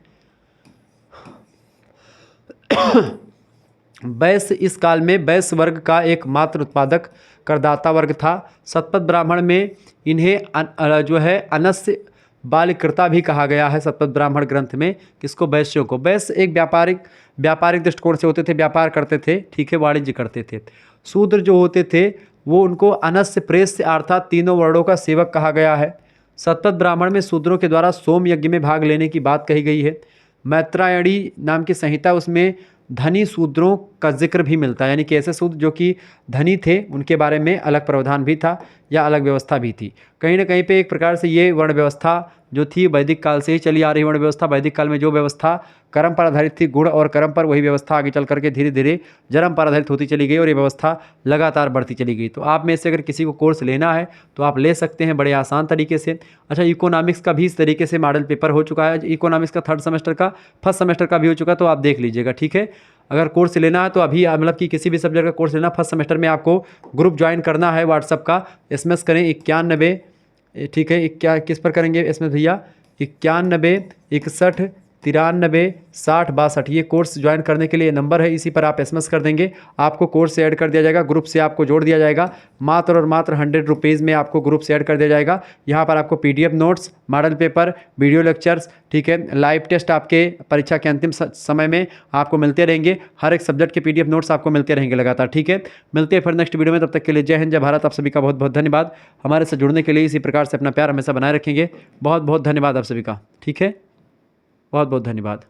वैश्य इस काल में वैश्य वर्ग का एकमात्र उत्पादक करदाता वर्ग था। शतपथ ब्राह्मण में इन्हें जो है अनस्य बालकृता भी कहा गया है। शतपथ ब्राह्मण ग्रंथ में किसको, वैश्यों को। वैश्य एक व्यापारिक दृष्टिकोण से होते थे, व्यापार करते थे, ठीक है, वाणिज्य करते थे। शूद्र जो होते थे वो उनको अनस्य प्रेस्य अर्थात तीनों वर्णों का सेवक कहा गया है। शतपथ ब्राह्मण में शूद्रों के द्वारा सोम यज्ञ में भाग लेने की बात कही गई है। मैत्रायणी नाम की संहिता, उसमें धनी शूद्रों का जिक्र भी मिलता है। यानी कि ऐसे शूद्र जो कि धनी थे उनके बारे में अलग प्रावधान भी था या अलग व्यवस्था भी थी। कहीं ना कहीं पे एक प्रकार से ये वर्ण व्यवस्था जो थी वैदिक काल से ही चली आ रही वर्ण व्यवस्था। वैदिक काल में जो व्यवस्था कर्म पर आधारित थी, गुण और कर्म पर, वही व्यवस्था आगे चल करके धीरे धीरे जन्म पर आधारित होती चली गई और ये व्यवस्था लगातार बढ़ती चली गई। तो आप में से अगर किसी को कोर्स लेना है तो आप ले सकते हैं बड़े आसान तरीके से। अच्छा, इकोनॉमिक्स का भी इस तरीके से मॉडल पेपर हो चुका है, इकोनॉमिक्स का 3rd सेमेस्टर का, 1st सेमेस्टर का भी हो चुका, तो आप देख लीजिएगा, ठीक है। अगर कोर्स लेना है तो अभी मतलब कि किसी भी सब्जेक्ट का कोर्स लेना, 1st सेमेस्टर में आपको ग्रुप ज्वाइन करना है व्हाट्सअप का। SMS करें 91, ठीक है, किस पर करेंगे SMS भैया, 91 61 93 60 62, ये कोर्स ज्वाइन करने के लिए नंबर है, इसी पर आप SMS कर देंगे, आपको कोर्स से ऐड कर दिया जाएगा, ग्रुप से आपको जोड़ दिया जाएगा। मात्र और मात्र 100 रुपीज़ में आपको ग्रुप से ऐड कर दिया जाएगा। यहाँ पर आपको PDF notes, model paper, video lectures, ठीक है, लाइव टेस्ट आपके परीक्षा के अंतिम समय में आपको मिलते रहेंगे। हर एक सब्जेक्ट के PDF नोट्स आपको मिलते रहेंगे लगातार, ठीक है। मिलते हैं फिर नेक्स्ट वीडियो में, तब तक के लिए जय हिंद, जय भारत। आप सभी का बहुत बहुत धन्यवाद। हमारे से जुड़ने के लिए इसी प्रकार से अपना प्यार हमेशा बनाए रखेंगे। बहुत बहुत धन्यवाद आप सभी का, ठीक है, बहुत बहुत धन्यवाद।